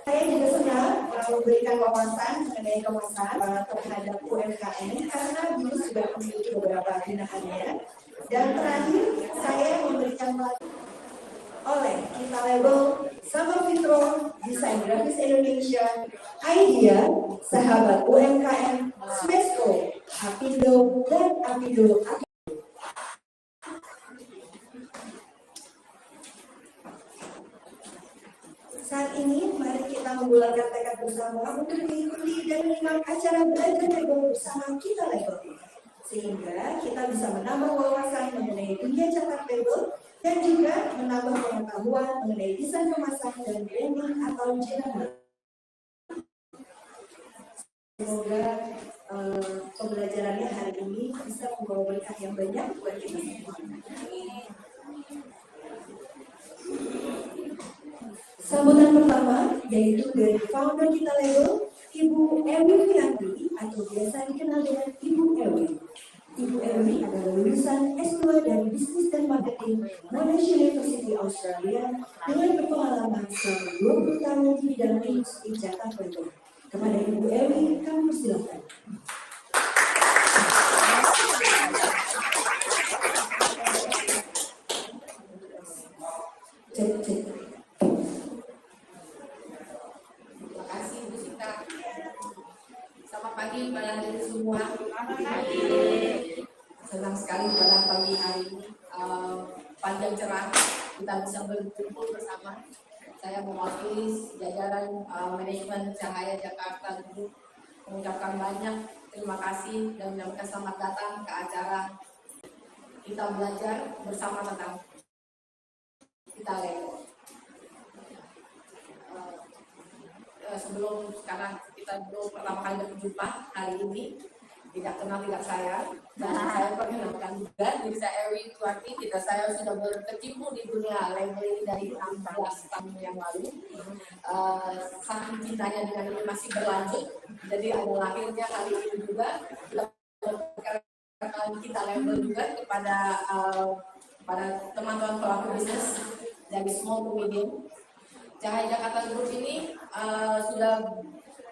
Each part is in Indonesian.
Saya juga senang memberikan wawasan mengenai kemasan terhadap UMKM karena BINUS sudah memiliki beberapa binaannya. Dan terakhir, saya memberikan oleh kita label Sama Fitro, Desain Grafis Indonesia, Idea, Sahabat UMKM, Smesco, Apindo, dan Apindo. Saat ini, mari kita membulatkan tekad bersama untuk mengikuti dan menyimak acara belajar label bersama kita label. Sehingga kita bisa menambah wawasan mengenai dunia cetak label dan juga menambah pengetahuan mengenai desain kemasan dan branding atau general. Semoga pembelajarannya hari ini bisa membawa berkah yang banyak buat kita semua. Sambutan pertama yaitu dari founder kita label, Ibu Ewi Fianti atau biasa dikenal dengan Ibu Ewi. Ibu Ewi adalah lulusan S2 dari Bisnis dan Marketing Monash University Australia dengan berpengalaman selama 20 tahun di bidang industri cetak label. Kepada Ibu Ewi, kami persilakan. Cek. Selamat pagi pada hari semua. Senang sekali pada pagi hari ini panjang cerah kita bisa berkumpul bersama. Saya mewakili jajaran manajemen Cahaya Jakarta Group mengucapkan banyak terima kasih dan menyampaikan selamat datang ke acara kita belajar bersama tentang kita label. Sebelum sekarang kita belum pertama kali berjumpa hari ini, tidak kenal tidak saya, dan saya perkenalkan juga diri saya Ewi Fianti. Saya sudah berkecimpung di dunia label ini dari 16 tahun yang lalu. Saking cintanya dengan ini masih berlanjut, jadi ada lahirnya kali ini juga kita label juga kepada teman-teman pelaku bisnis dari small to medium. Cahaya Jakarta Group ini sudah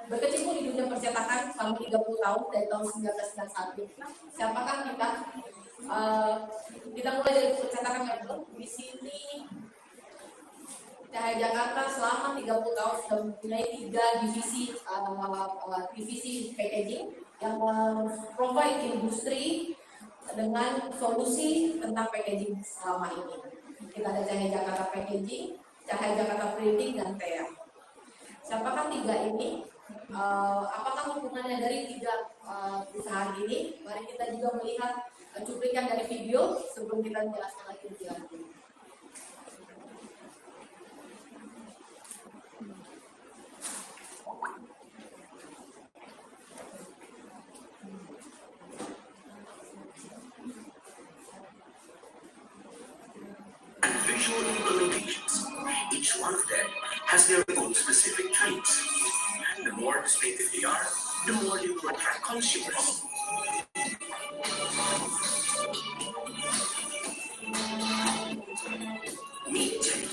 berkecimpung di dunia percetakan selama 30 tahun dari tahun 1991. Siapakah kita? Kita mulai dari percetakan label. Di sini Cahaya Jakarta selama 30 tahun sudah mempunyai 3 divisi packaging yang provide industri dengan solusi tentang packaging selama ini. Kita ada Cahaya Jakarta Packaging, Cahaya Jakarta Printing, dan TEA. Siapakah 3 ini? Apakah hubungannya dari 3 perusahaan ini? Mari kita juga melihat cuplikan dari video sebelum kita menjelaskan lagi lebih lanjut. Visual implementations. Each one of them has their own specific traits. The more distinctive they are, the more they will attract consumers. Meet Jenny.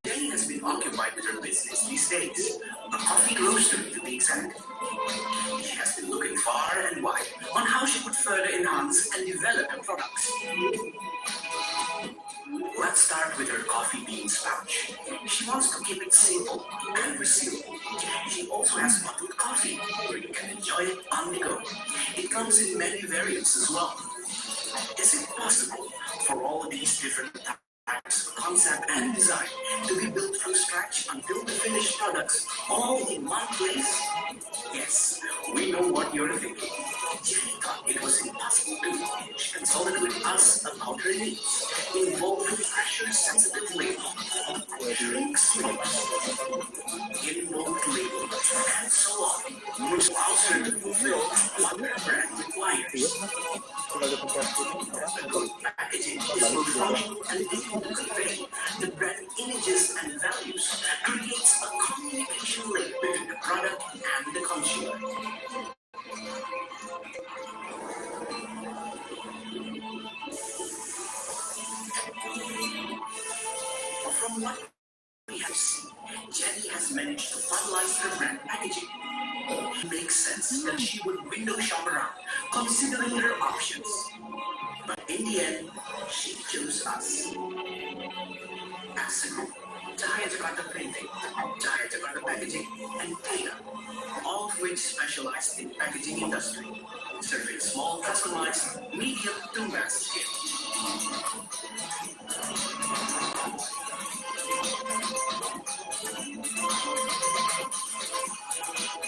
Jenny has been occupied with her business these days, a coffee roaster to be exact. She has been looking far and wide on how she could further enhance and develop her products. Let's start with her coffee beans pouch. She wants to keep it simple and resealable. She also has bottled coffee where you can enjoy it on the go. It comes in many variants as well. Is it possible for all these different types of concept and design to be built from scratch until the finished products all in one place? Yes, we know what you're thinking. Jenny thought it was impossible to. She consulted with us about her needs, involving pressure-sensitive label, shrink sleeves, in-mold label, and so on, which allows her to fulfill what her brand requires. The good packaging is both functional and able to convey the brand images and values, creates a communication link between the product and the consumer. From what we have seen, Jenny Susie has managed to finalize her brand packaging. It makes sense that she would window shop around, considering her options. But in the end, she chose us. As a group, Cahaya Jakarta Printing, Cahaya Jakarta Packaging, and Data, all of which specialize in packaging industry, serving small, customized, medium to mass scale.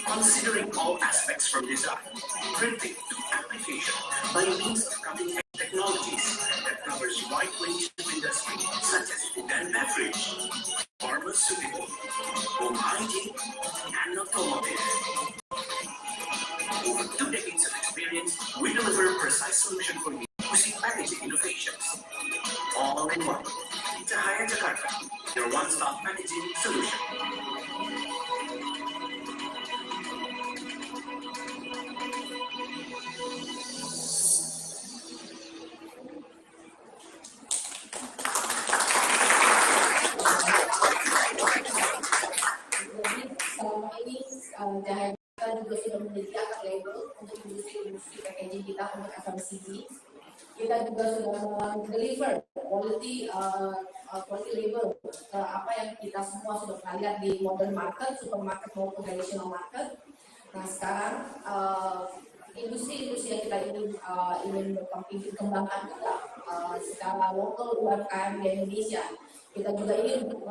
Considering all aspects from design, printing to application by means of cutting-edge technologies that covers a wide range of industries such as food and beverage, pharmaceutical, home hygiene, and automotive. Over 2 decades of experience, we deliver a precise solution for using packaging innovations. All in one. Cahaya Jakarta, your one-stop packaging solution. Selama ini Cahaya Jakarta juga sudah menyediakan label untuk industri packaging kita untuk FMCG. Kita juga sudah deliver quality label apa yang kita semua sudah pernah lihat di modern market, supermarket maupun traditional market. Nah sekarang industri-industri yang kita ingin kembangkan juga secara lokal UMKM di Indonesia. Kita juga ingin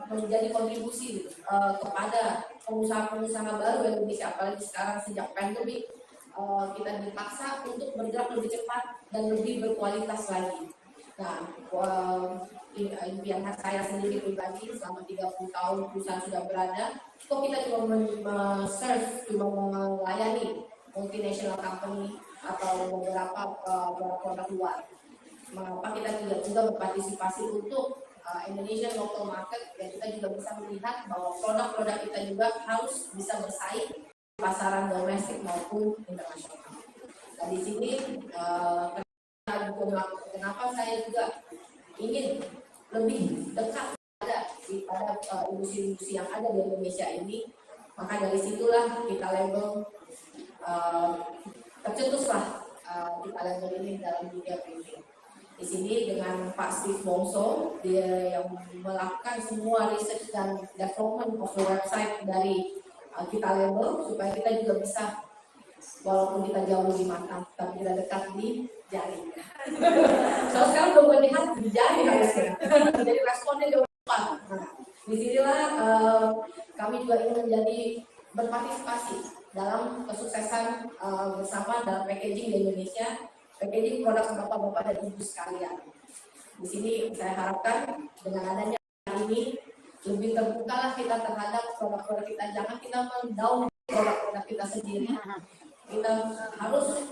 menjadi kontribusi kepada pengusaha-pengusaha baru Indonesia, apalagi sekarang sejak pandemi kita dipaksa untuk bergerak lebih cepat dan lebih berkualitas lagi. Nah, impian saya sendiri pribadi selama 30 tahun perusahaan sudah berada, kok kita cuma cuma melayani multinational company atau beberapa produk luar. Mengapa kita tidak juga berpartisipasi untuk Indonesian local market, dan kita juga bisa melihat bahwa produk-produk kita juga harus bisa bersaing di pasaran domestik maupun internasional. Dan di sini kenapa saya juga ingin lebih dekat pada industri-industri yang ada di Indonesia ini, maka dari situlah kita label tercetuslah kita label ini dalam dunia printing. Di sini dengan Pak Steve Bongso, dia yang melakukan semua research dan development of the website dari kita label, supaya kita juga bisa, walaupun kita jauh di mata, tapi kita dekat di jari. So sekarang udah melihat di jari harusnya, jadi responnya jauh cepat. Nah, di sinilah kami juga ingin menjadi berpartisipasi dalam kesuksesan bersama dalam packaging di Indonesia. Packaging produk bapak-bapak dan ibu sekalian. Di sini saya harapkan dengan adanya ini lebih terbukalah kita terhadap produk-produk kita. Jangan kita mendown produk-produk kita sendiri. Kita harus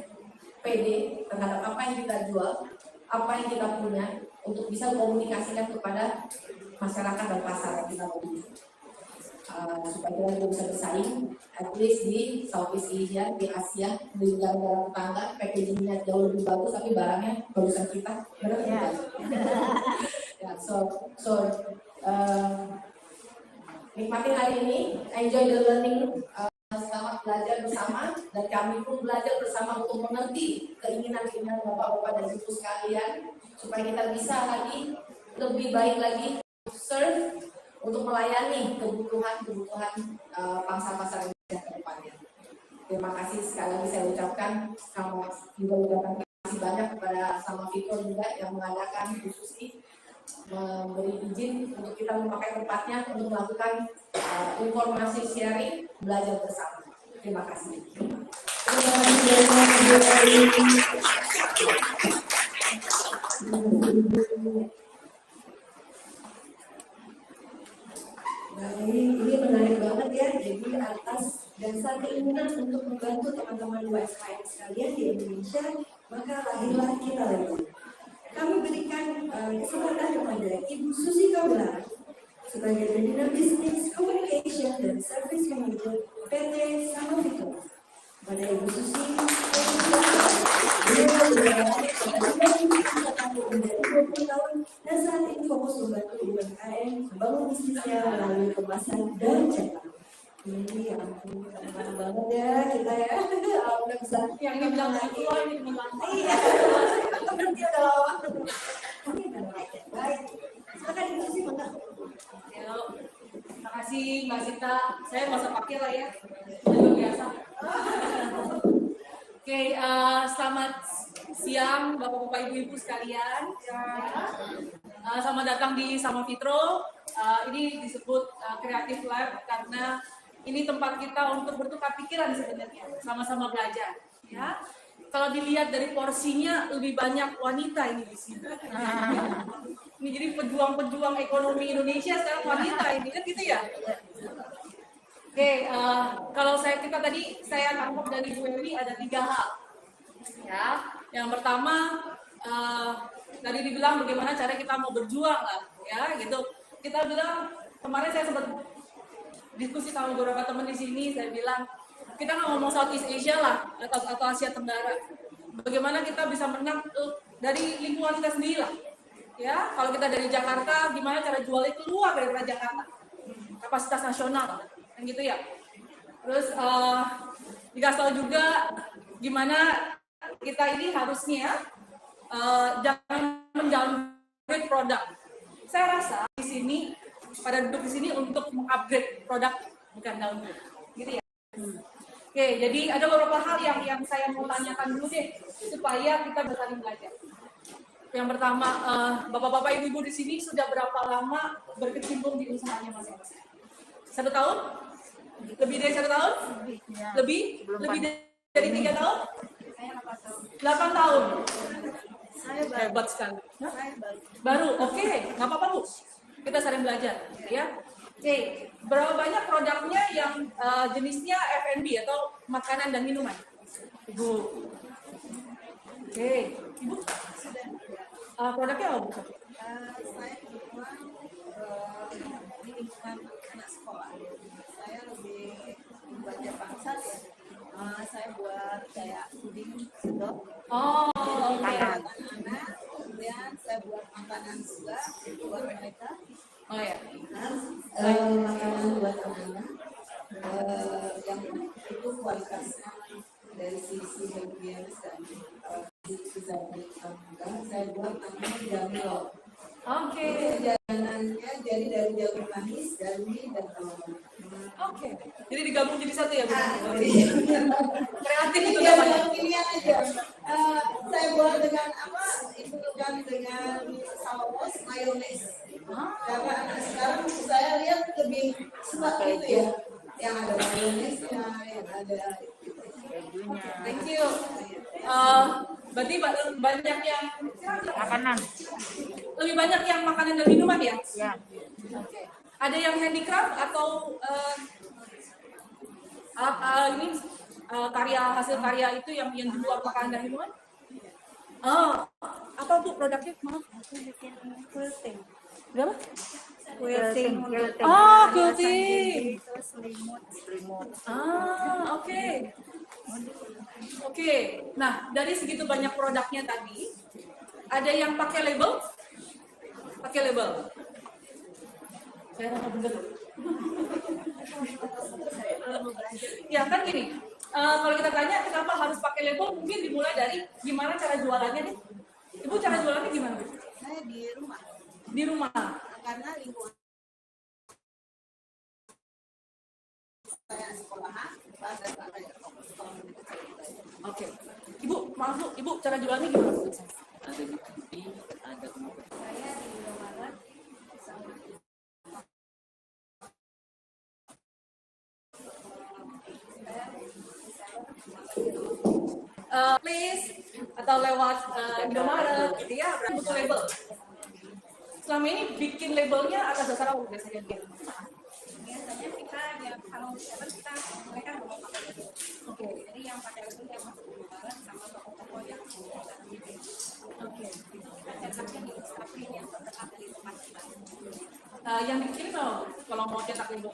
pede terhadap apa yang kita jual, apa yang kita punya, untuk bisa komunikasikan kepada masyarakat dan pasar yang kita punya. Supaya kita juga bisa bersaing, at least di Southeast Asia, di Asia, di negara-negara tetangga, packagingnya jauh lebih bagus, tapi barangnya bagusan kita, benar ya? Ya, nikmati hari ini, enjoy the learning, selamat belajar bersama, dan kami pun belajar bersama untuk mengerti keinginan-keinginan bapak-bapak dan ibu sekalian, supaya kita bisa lagi lebih baik lagi serve untuk melayani kebutuhan pangsa-pasar Indonesia ke depannya. Terima kasih sekali lagi saya ucapkan, juga ucapkan terima kasih banyak kepada sama Vito juga yang mengadakan khusus memberi izin untuk kita memakai tempatnya untuk melakukan informasi sharing, belajar bersama. Terima kasih. Baik, ini menarik banget ya. Jadi atas dasar keinginan untuk membantu teman-teman UMKM sekalian di Indonesia, maka lahirlah kita lagi. Kami berikan kesempatan kepada Ibu Susi Kaula sebagai Pembina Bisnis, Communication, dan Service Manager PT Samavito. Pada Ibu Susi, dan saat ini fokus membantu UMKM membangun bisnisnya melalui kemasan dan cetak. Iya, ampun, keren banget ya kita ya. Udah bisa Yang ini bilang tua, ini bilang iya. Berarti udah lama. Baik. Silakan diskusi, Mangga. Halo, terima kasih Mbak Sita. Saya nggak usah pakai lah ya, udah biasa. Oke, selamat siang Bapak-Bapak Ibu-Ibu sekalian. Selamat datang di Sama Fitro. Ini disebut Creative Lab karena ini tempat kita untuk bertukar pikiran sebenarnya, sama-sama belajar. Ya, kalau dilihat dari porsinya lebih banyak wanita ini di sini. Ini jadi pejuang-pejuang ekonomi Indonesia sekarang wanita ini kan gitu ya. Oke, kalau kita tadi saya tangkap dari Bu Ewi ada 3 hal. Ya, yang pertama tadi dibilang bagaimana cara kita mau berjuang lah, ya gitu. Kita bilang kemarin saya sempat diskusi sama beberapa teman di sini, saya bilang kita nggak ngomong Southeast Asia lah atau Asia Tenggara. Bagaimana kita bisa menang dari lingkungan kita sendiri lah. Ya, kalau kita dari Jakarta, gimana cara jualnya keluar dari Jakarta, kapasitas nasional, kan gitu ya. Terus dikasih tahu juga gimana kita ini harusnya jangan mendowngrade produk. Saya rasa di sini pada duduk di sini untuk mengupgrade produk, bukan downgrade, gitu ya. Oke, jadi ada beberapa hal yang saya mau tanyakan dulu deh supaya kita bisa saling belajar. Yang pertama, Bapak-bapak Ibu-ibu di sini sudah berapa lama berkecimpung di usahanya masing-masing? 1 tahun? Lebih dari 1 tahun? Lebih? Lebih dari 3 tahun? 8 tahun. Hebat sekali. Baru, oke, nggak apa-apa Bu. Kita saling belajar, ya. Oke, berapa banyak produknya yang jenisnya F&B atau makanan dan minuman? Ibu. Oke, Ibu. Produknya apa Bu? Saya kebetulan di lingkungan anak sekolah. Saya lebih belajar bangsa ya. Saya buat kayak puding sedok. Oh, oke. Anak-anak. Kemudian saya buat makanan juga buat mereka. Oh ya. Makanan buat anak-anak yang itu kualitasnya dari sisi higienis dan bisa juga. Saya buat namanya jamil. Oke. Jajanannya jadi dari jagung manis, dari dan telur. Oke. Jadi digabung jadi satu ya Bu? Iya. Kreatif itu Ya, namanya. pilihan aja. Saya buat dengan apa? Itu kan dengan saus mayones. Karena anak sekarang saya lihat lebih suka itu ya, yang ada mayonesnya, yang ada. Thank you. Berarti banyak yang Makanan. lebih banyak yang makanan dan minuman ya? Ya. Oke. Ada yang handicraft atau ini hasil karya itu yang di luar makanan dan minuman? Apa Bu produknya? Maaf. Quilting. Berapa? Quilting. Oh, quilting. Terus remote. Oke. Oke. Nah, dari segitu banyak produknya tadi, ada yang pakai label? Pakai label. Saya rasa bener. Ya kan gini. Kalau kita tanya kenapa harus pakai label, mungkin dimulai dari gimana cara jualannya nih. Ibu cara jualannya gimana? Saya di rumah Di rumah. karena lingkungan saya sekolahan, bahasa saya sekolah. Oke. Ibu, maaf Bu, Ibu cara jualannya gimana? Ada di TV, ada Saya di Indomaret sama Please atau lewat Indomaret gitu ya, berarti butuh label. Selama ini bikin labelnya atas dasar apa biasanya gitu? biasanya kita ya kalau kita mereka mau pakai itu. Oke. Jadi yang pakai itu yang masuk Indomaret sama toko-toko yang kita gitu. Oke. Cetaknya di Instagram yang terdekat dari tempat kita. Yang dikirim kalau mau cetak label.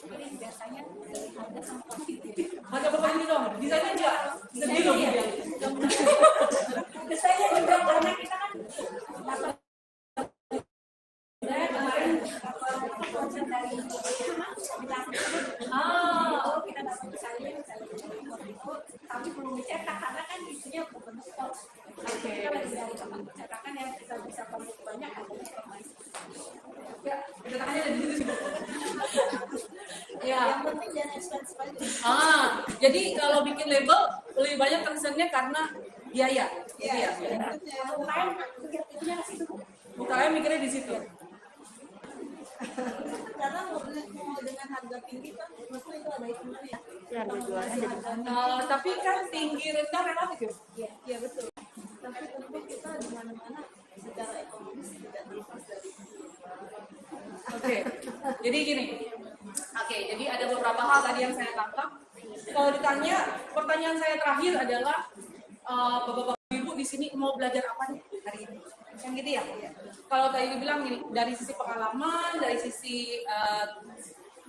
Jadi biasanya dari harga sama kualitas. Harga berapa ini dong? Desainnya juga sedih dong. Desainnya juga karena kita kan saya kemarin konsen dari Oke. Kita lagi cetakan yang kita bisa pakai banyak ya, cetakannya ada di situ sih. Ya. Yang penting jangan expensive aja. Jadi kalau bikin label lebih banyak concernnya karena biaya. Iya. Bukannya mikirnya di situ. Karena mau dengan harga tinggi kan, maksudnya itu ada hitungannya. Ya, harga jualnya jadi Tapi kan tinggi rendah relatif ya. Iya betul. Tapi tentu kita di mana-mana secara ekonomis tidak terlepas dari. Oke. Jadi gini. Oke, jadi ada beberapa hal tadi yang saya tangkap. Kalau ditanya, pertanyaan saya terakhir adalah Bapak-bapak Ibu di sini mau belajar apa nih hari ini? Yang gitu ya. Kalau tadi dibilang gini, dari sisi pengalaman, dari sisi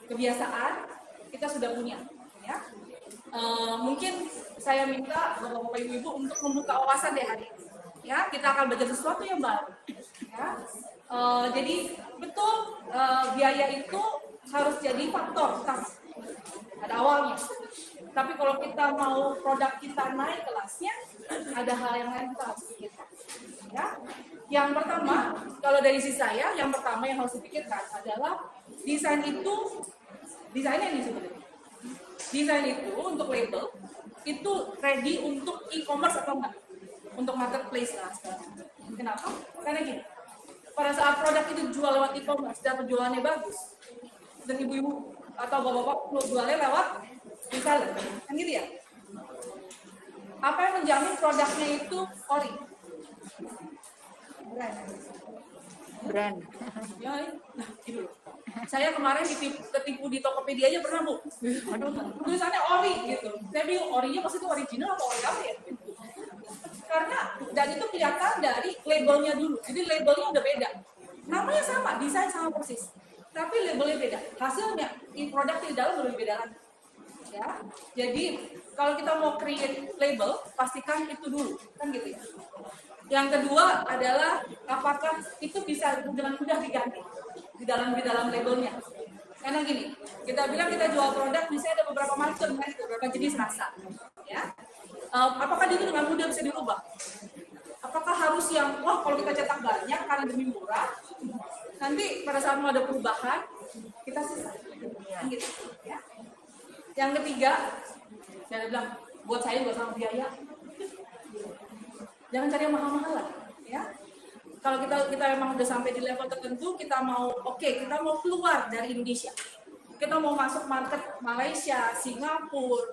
kebiasaan, kita sudah punya. Ya. Mungkin saya minta Bapak-bapak Ibu untuk membuka wawasan deh hari ini. Ya, kita akan belajar sesuatu yang baru. Ya. Jadi betul biaya itu harus jadi faktor utama. Ada awalnya. Tapi kalau kita mau produk kita naik kelasnya, ada hal yang lain kita harus pikirkan. Ya. Yang pertama, kalau dari sisi saya, yang pertama yang harus dipikirkan adalah desain itu, desainnya ini sebenarnya. Desain itu untuk label, itu ready untuk e-commerce atau enggak? Untuk marketplace lah sekarang. Kenapa? Karena gini, pada saat produk itu jual lewat e-commerce dan penjualannya bagus, dan ibu-ibu atau bapak-bapak jualnya lewat reseller, kan gitu ya? Apa yang menjamin produknya itu ori? brand. Ya, nah, gitu loh. Saya kemarin ketipu di Tokopedia aja pernah, Bu. Tulisannya ori gitu. Saya bingung, orinya pasti itu original atau ori apa ya? Karena dan itu kelihatan dari labelnya dulu. Jadi labelnya udah beda. Namanya sama, desain sama persis. Tapi labelnya beda. Hasilnya, produk di dalam lebih beda lagi. Ya. Jadi kalau kita mau create label, pastikan itu dulu, kan gitu ya. Yang kedua adalah apakah itu bisa dengan mudah diganti di dalam labelnya. Karena gini, kita bilang kita jual produk, misalnya ada beberapa macam, kan, beberapa jenis rasa. Ya. Apakah itu dengan mudah bisa dirubah? Apakah harus yang, wah kalau kita cetak banyak karena demi murah, nanti pada saat mau ada perubahan, kita susah. Kan gitu, ya. Yang ketiga, saya bilang, buat saya nggak sama biaya. Jangan cari yang mahal-mahal lah, ya. Kalau kita memang udah sampai di level tertentu, kita mau kita mau keluar dari Indonesia, kita mau masuk market Malaysia, Singapura,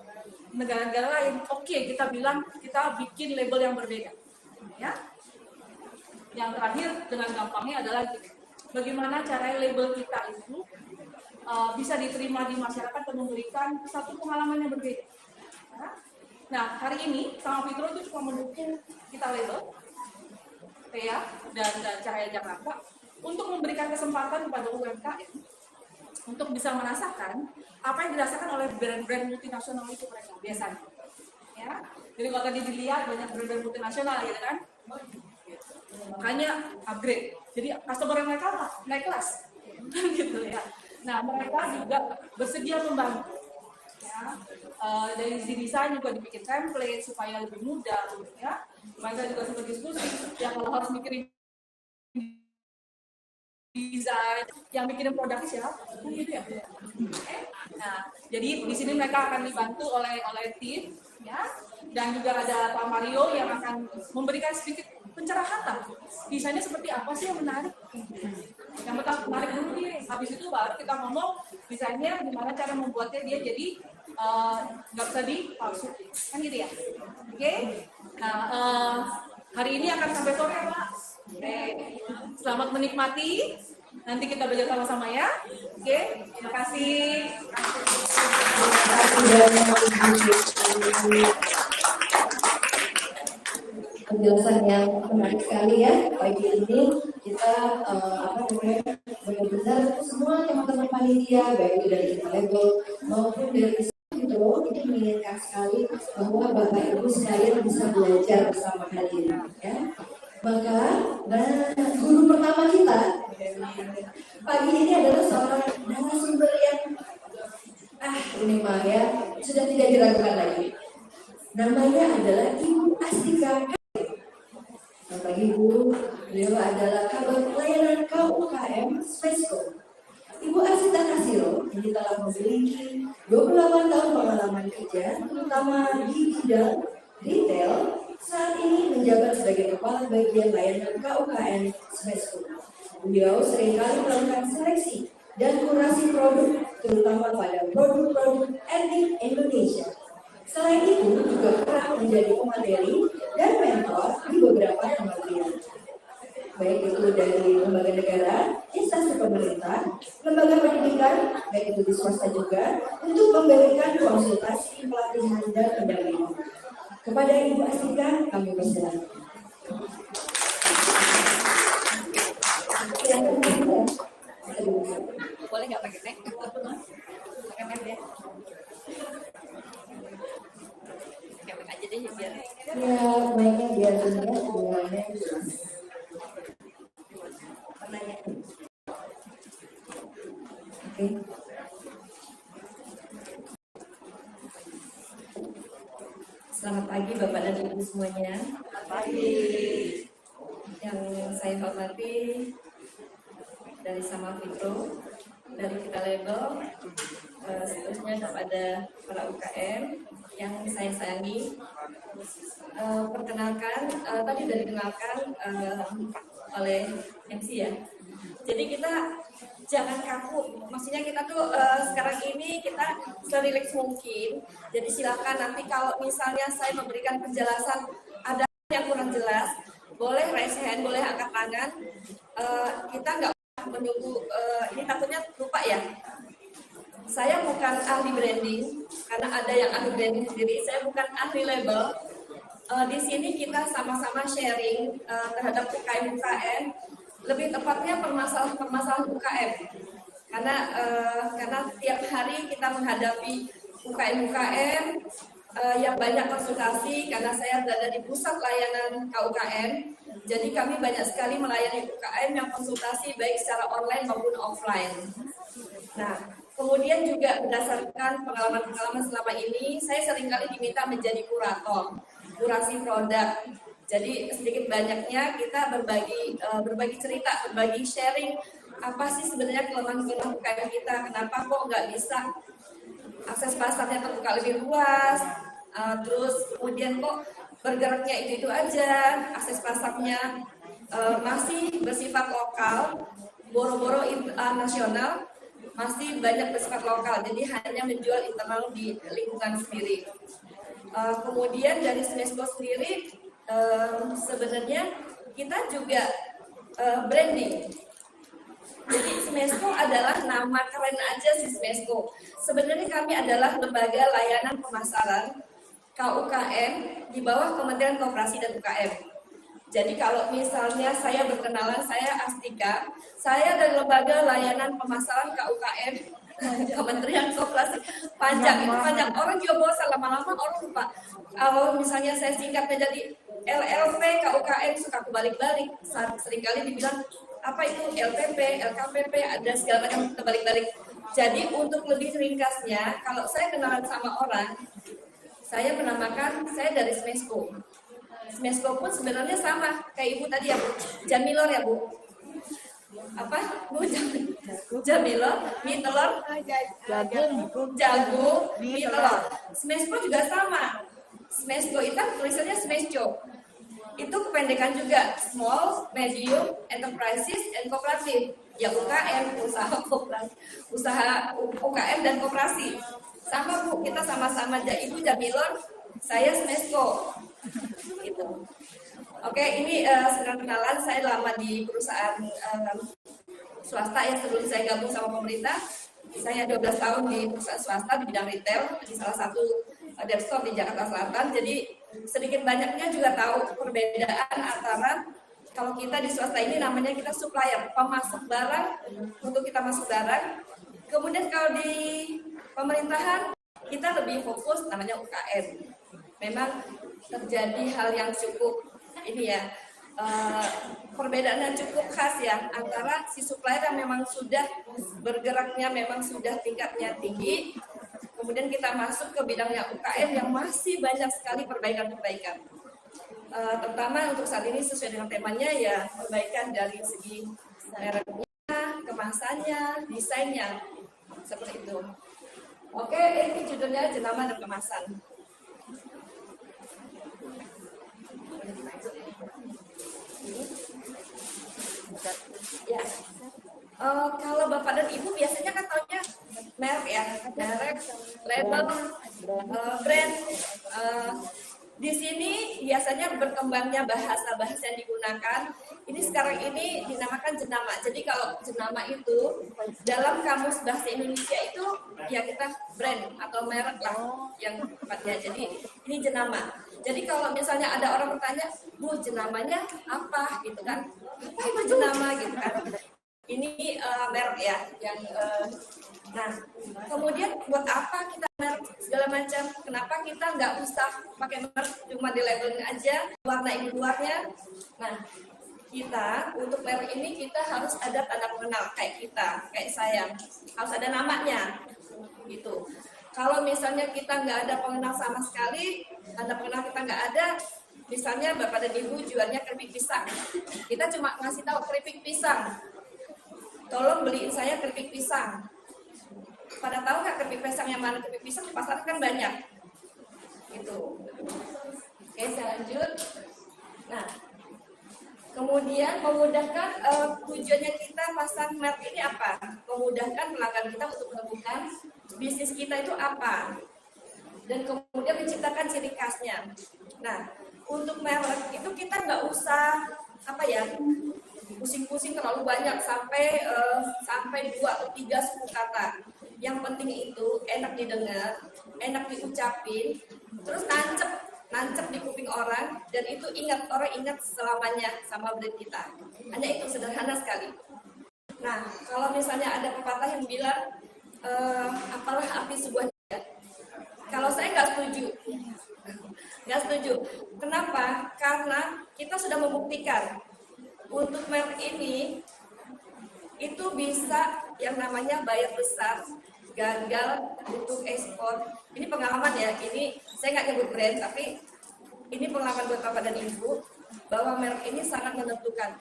negara-negara lain, kita bilang kita bikin label yang berbeda, ya. Yang terakhir dengan gampangnya adalah bagaimana cara label kita itu bisa diterima di masyarakat dan memberikan satu pengalaman yang berbeda. Ya. Nah, hari ini Sama Fitro itu cuma mendukung kita label, ya, dan Cahaya Jakarta untuk memberikan kesempatan kepada UMKM untuk bisa merasakan apa yang dirasakan oleh brand-brand multinasional itu mereka biasanya. Ya, jadi kalau tadi dilihat banyak brand-brand multinasional, gitu kan? Makanya upgrade. Jadi customer mereka naik kelas, gitu ya. Nah, mereka juga bersedia membantu. Ya, dari sisi desain juga dibikin template supaya lebih mudah, ya. Mereka juga sempat diskusi, ya kalau harus mikirin desain, yang mikirin produknya siapa? Gitu ya. Nah, jadi di sini mereka akan dibantu oleh tim, ya, dan juga ada Pak Mario yang akan memberikan sedikit pencerahan. Desainnya seperti apa sih yang menarik? Yang menarik dulu nih. Habis itu baru kita ngomong desainnya gimana cara membuatnya dia jadi nggak bisa dipalsukan, kan gitu ya. Oke. Nah, hari ini akan sampai sore, Pak. Selamat menikmati. Nanti kita belajar sama-sama ya. Oke. Terima kasih. Penjelasan yang menarik sekali ya. Pagi ini kita benar-benar semua teman-teman panitia, baik itu dari kita label maupun dari itu mengingatkan sekali bahwa Bapak Ibu sekalian bisa belajar bersama hari ini, ya. Maka guru pertama kita pagi ini adalah seorang narasumber yang ini mah ya sudah tidak diragukan lagi. Namanya adalah Ibu Astika. Selamat pagi Bu, beliau adalah Kabag Pelayanan KUKM Smesco. Ibu Asita Kasiro ini telah memiliki 28 tahun pengalaman kerja, terutama di bidang retail, saat ini menjabat sebagai Kepala Bagian Layanan KUKM Smesco. Beliau seringkali melakukan seleksi dan kurasi produk, terutama pada produk-produk etnik Indonesia. Selain itu, juga kerap menjadi pemateri dan mentor di beberapa kementerian, baik itu dari lembaga negara, instansi pemerintah, lembaga pendidikan, baik itu di swasta juga, untuk memberikan konsultasi, pelatihan, dan pendampingan. Kepada Ibu Astika, kami persilakan. Boleh nggak pakai mic? Pakai mic deh. Pakai mic aja deh biar. Ya, baiknya biar semuanya jelas. Oke. Selamat pagi Bapak dan Ibu semuanya. Selamat pagi. Yang saya hormati dari Sama Fitro, dari kita label, seterusnya kepada para UKM yang saya sayangi. Perkenalkan, tadi sudah dikenalkan oleh MC ya. Jadi kita jangan kaku, maksudnya kita tuh sekarang ini kita serileks mungkin. Jadi silakan nanti kalau misalnya saya memberikan penjelasan ada yang kurang jelas, boleh raise hand, boleh angkat tangan. Kita nggak menunggu, ini takutnya lupa ya. Saya bukan ahli branding, karena ada yang ahli branding sendiri. Saya bukan ahli label. Di sini kita sama-sama sharing terhadap UKM-UKM, lebih tepatnya permasalahan UKM. Karena tiap hari kita menghadapi UKM-UKM yang banyak konsultasi, karena saya berada di pusat layanan KUKM. Jadi kami banyak sekali melayani UKM yang konsultasi baik secara online maupun offline. Nah, kemudian juga berdasarkan pengalaman-pengalaman selama ini, saya seringkali diminta menjadi kurator, kurasi produk. Jadi sedikit banyaknya kita berbagi cerita, berbagi sharing apa sih sebenarnya kelemahan-kelemahan UKM kita, kenapa kok nggak bisa akses pasarnya terbuka lebih luas, terus kemudian kok bergeraknya itu aja, akses pasarnya masih bersifat lokal, boro-boro nasional, masih banyak bersifat lokal, jadi hanya menjual internal di lingkungan sendiri. Kemudian dari Smesco sendiri, sebenarnya kita juga branding. Jadi Smesco adalah nama keren aja sih Smesco. Sebenarnya kami adalah lembaga layanan pemasaran KUKM di bawah Kementerian Koperasi dan UKM. Jadi kalau misalnya saya berkenalan, saya Astika, saya dari lembaga layanan pemasaran KUKM Kementerian Koperasi. Panjang, itu panjang. Orang juga bosan, lama-lama orang lupa. Kalau misalnya saya singkatnya jadi LLP, KUKM, suka kebalik-balik. Seringkali dibilang, apa itu LPP, LKPP, ada segala macam kebalik-balik. Jadi untuk lebih ringkasnya, kalau saya kenalan sama orang, saya menamakan saya dari Smesco. Smesco pun sebenarnya sama, kayak Ibu tadi ya Bu, Jamilor ya Bu. Apa? Bu Jamilor, mie telur, jagung, mie telur. Smesco juga sama. Smesco itu tulisannya Smesco. Itu kependekan juga, Small, Medium, Enterprises, and Cooperative. Ya UKM, usaha UKM dan koperasi. Sama Bu, kita sama-sama Ibu Jamilor, saya Smesco. Gitu. Oke, ini sedang kenalan, saya lama di perusahaan swasta ya sebelum saya gabung sama pemerintah. Saya 12 tahun di perusahaan swasta di bidang retail di salah satu depstore di Jakarta Selatan. Jadi sedikit banyaknya juga tahu perbedaan antara kalau kita di swasta ini namanya kita supplier, pemasok barang untuk kita masuk barang. Kemudian kalau di pemerintahan kita lebih fokus namanya UKM. Memang terjadi hal yang cukup ini ya, perbedaan yang cukup khas ya antara si supplier yang memang sudah bergeraknya memang sudah tingkatnya tinggi, kemudian kita masuk ke bidangnya UKM yang masih banyak sekali perbaikan-perbaikan. terutama untuk saat ini sesuai dengan temanya ya perbaikan dari segi mereknya, kemasannya, desainnya, seperti itu. Oke, ini judulnya jenama dan kemasan. Ya, kalau Bapak dan Ibu biasanya kan taunya merek ya, merek, label, brand. Di sini biasanya berkembangnya bahasa-bahasa yang digunakan. Ini sekarang ini dinamakan jenama. Jadi kalau jenama itu dalam kamus bahasa Indonesia itu ya kita brand atau merek lah yang tepatnya. Jadi ini jenama. Jadi kalau misalnya ada orang bertanya, Bu jenamanya apa gitu kan? Apa itu jenama gitu kan? Ini merek ya yang nah kemudian buat apa kita merek segala macam, kenapa kita nggak usah pakai merek cuma di labelnya aja warna ini luarnya. Nah kita untuk merek ini kita harus ada tanda pengenal kayak kita, kayak saya harus ada namanya gitu. Kalau misalnya kita nggak ada pengenal sama sekali, tanda pengenal kita nggak ada, misalnya Bapak dan Ibu jualnya keripik pisang, kita cuma ngasih tahu keripik pisang, tolong beliin saya keripik pisang. Pada tahu nggak keripik pisang yang mana? Keripik pisang di pasar kan banyak. Gitu. Oke, saya lanjut. Nah, kemudian memudahkan tujuannya kita pasang merek ini apa? Memudahkan pelanggan kita untuk menemukan bisnis kita itu apa. Dan kemudian menciptakan ciri khasnya. Nah, untuk merek itu kita nggak usah apa ya? Pusing-pusing terlalu banyak sampai 2 atau 3 suku kata. Yang penting itu enak didengar, enak diucapin, terus nancep di kuping orang, dan itu orang ingat selamanya sama brand kita. Hanya itu, sederhana sekali. Nah, kalau misalnya ada pepatah yang bilang apalah arti sebuah niat. Kalau saya nggak setuju. Kenapa? Karena kita sudah membuktikan untuk merek ini itu bisa yang namanya bayar besar, gagal untuk ekspor. Ini pengalaman ya, ini saya nggak nyebut brand, tapi ini pengalaman buat Bapak dan Ibu bahwa merek ini sangat menentukan.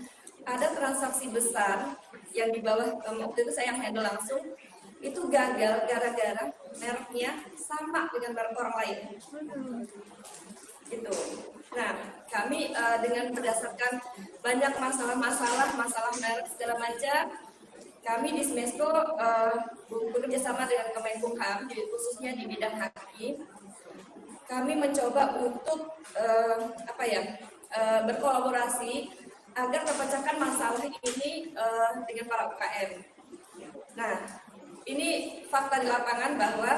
Ada transaksi besar yang di bawah, waktu itu saya yang handle langsung, itu gagal gara-gara mereknya sama dengan merek orang lain. Gitu. Nah, kami dengan berdasarkan banyak masalah merek segala macam, kami di Smesco bekerja sama dengan Kemenkumham, khususnya di bidang hakim. Kami mencoba untuk berkolaborasi agar memecahkan masalah ini dengan para UKM. Nah, ini fakta di lapangan bahwa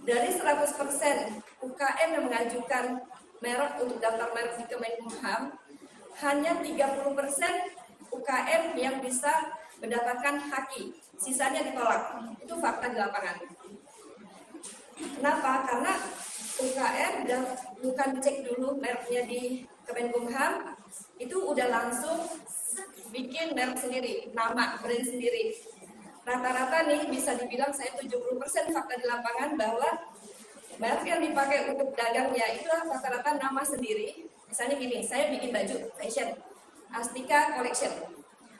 dari 100% UKM yang mengajukan merek untuk daftar merek di Kemenkumham, hanya 30% UKM yang bisa mendapatkan haki, sisanya ditolak. Itu fakta di lapangan. Kenapa? Karena UKM bukan cek dulu mereknya di Kemenkumham, itu udah langsung bikin merek sendiri, nama brand sendiri. Rata-rata nih bisa dibilang saya 70% fakta di lapangan bahwa merek yang dipakai untuk dagangnya itu rata-rata nama sendiri. Misalnya gini, saya bikin baju fashion, Astika Collection.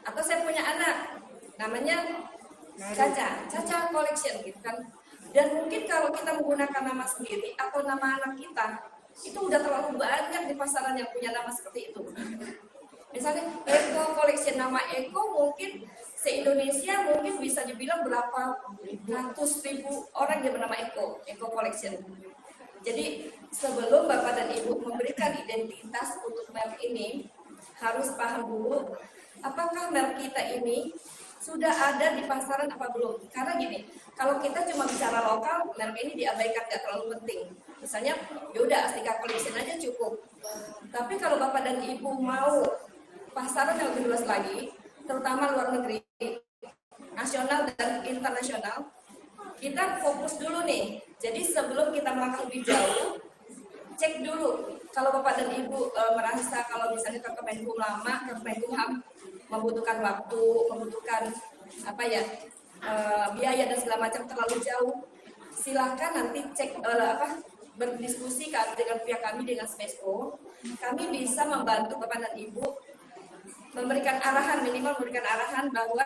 Atau saya punya anak, namanya Caca Collection gitu kan. Dan mungkin kalau kita menggunakan nama sendiri atau nama anak kita, itu udah terlalu banyak di pasaran yang punya nama seperti itu. Misalnya Eko Collection, nama Eko mungkin se-Indonesia mungkin bisa dibilang berapa ratus ribu orang yang bernama Eko Collection. Jadi sebelum Bapak dan Ibu memberikan identitas untuk merek ini, harus paham dulu apakah merek kita ini sudah ada di pasaran apa belum. Karena gini, kalau kita cuma bicara lokal, merek ini diabaikan, gak terlalu penting. Misalnya, yaudah Astika Collection aja cukup. Tapi kalau Bapak dan Ibu mau pasaran yang lebih luas lagi, terutama luar negeri, nasional dan internasional, kita fokus dulu nih. Jadi sebelum kita melangkah lebih jauh, cek dulu. Kalau Bapak dan Ibu merasa kalau misalnya ke Kemenkumham membutuhkan waktu, membutuhkan biaya dan segala macam terlalu jauh, silakan nanti cek berdiskusi dengan pihak kami dengan Smesco, kami bisa membantu Bapak dan Ibu memberikan arahan, minimal memberikan arahan bahwa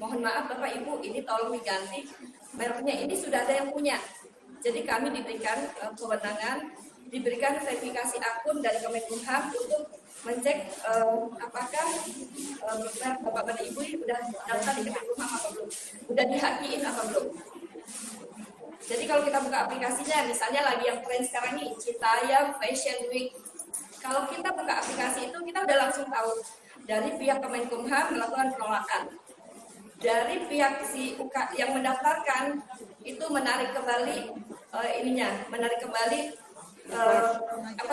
mohon maaf Bapak Ibu, ini tolong diganti, mereknya ini sudah ada yang punya. Jadi kami diberikan kewenangan, diberikan verifikasi akun dari Kemenkumham untuk mencek apakah merek Bapak dan Ibu ini sudah daftar di Kemenkumham apa belum, sudah dihakiin apa belum. Jadi kalau kita buka aplikasinya, misalnya lagi yang tren sekarang nih, Citayam Fashion Week. Kalau kita buka aplikasi itu, kita udah langsung tahu dari pihak Kemenkumham melakukan penolakan. Dari pihak si UK yang mendaftarkan itu menarik kembali menarik kembali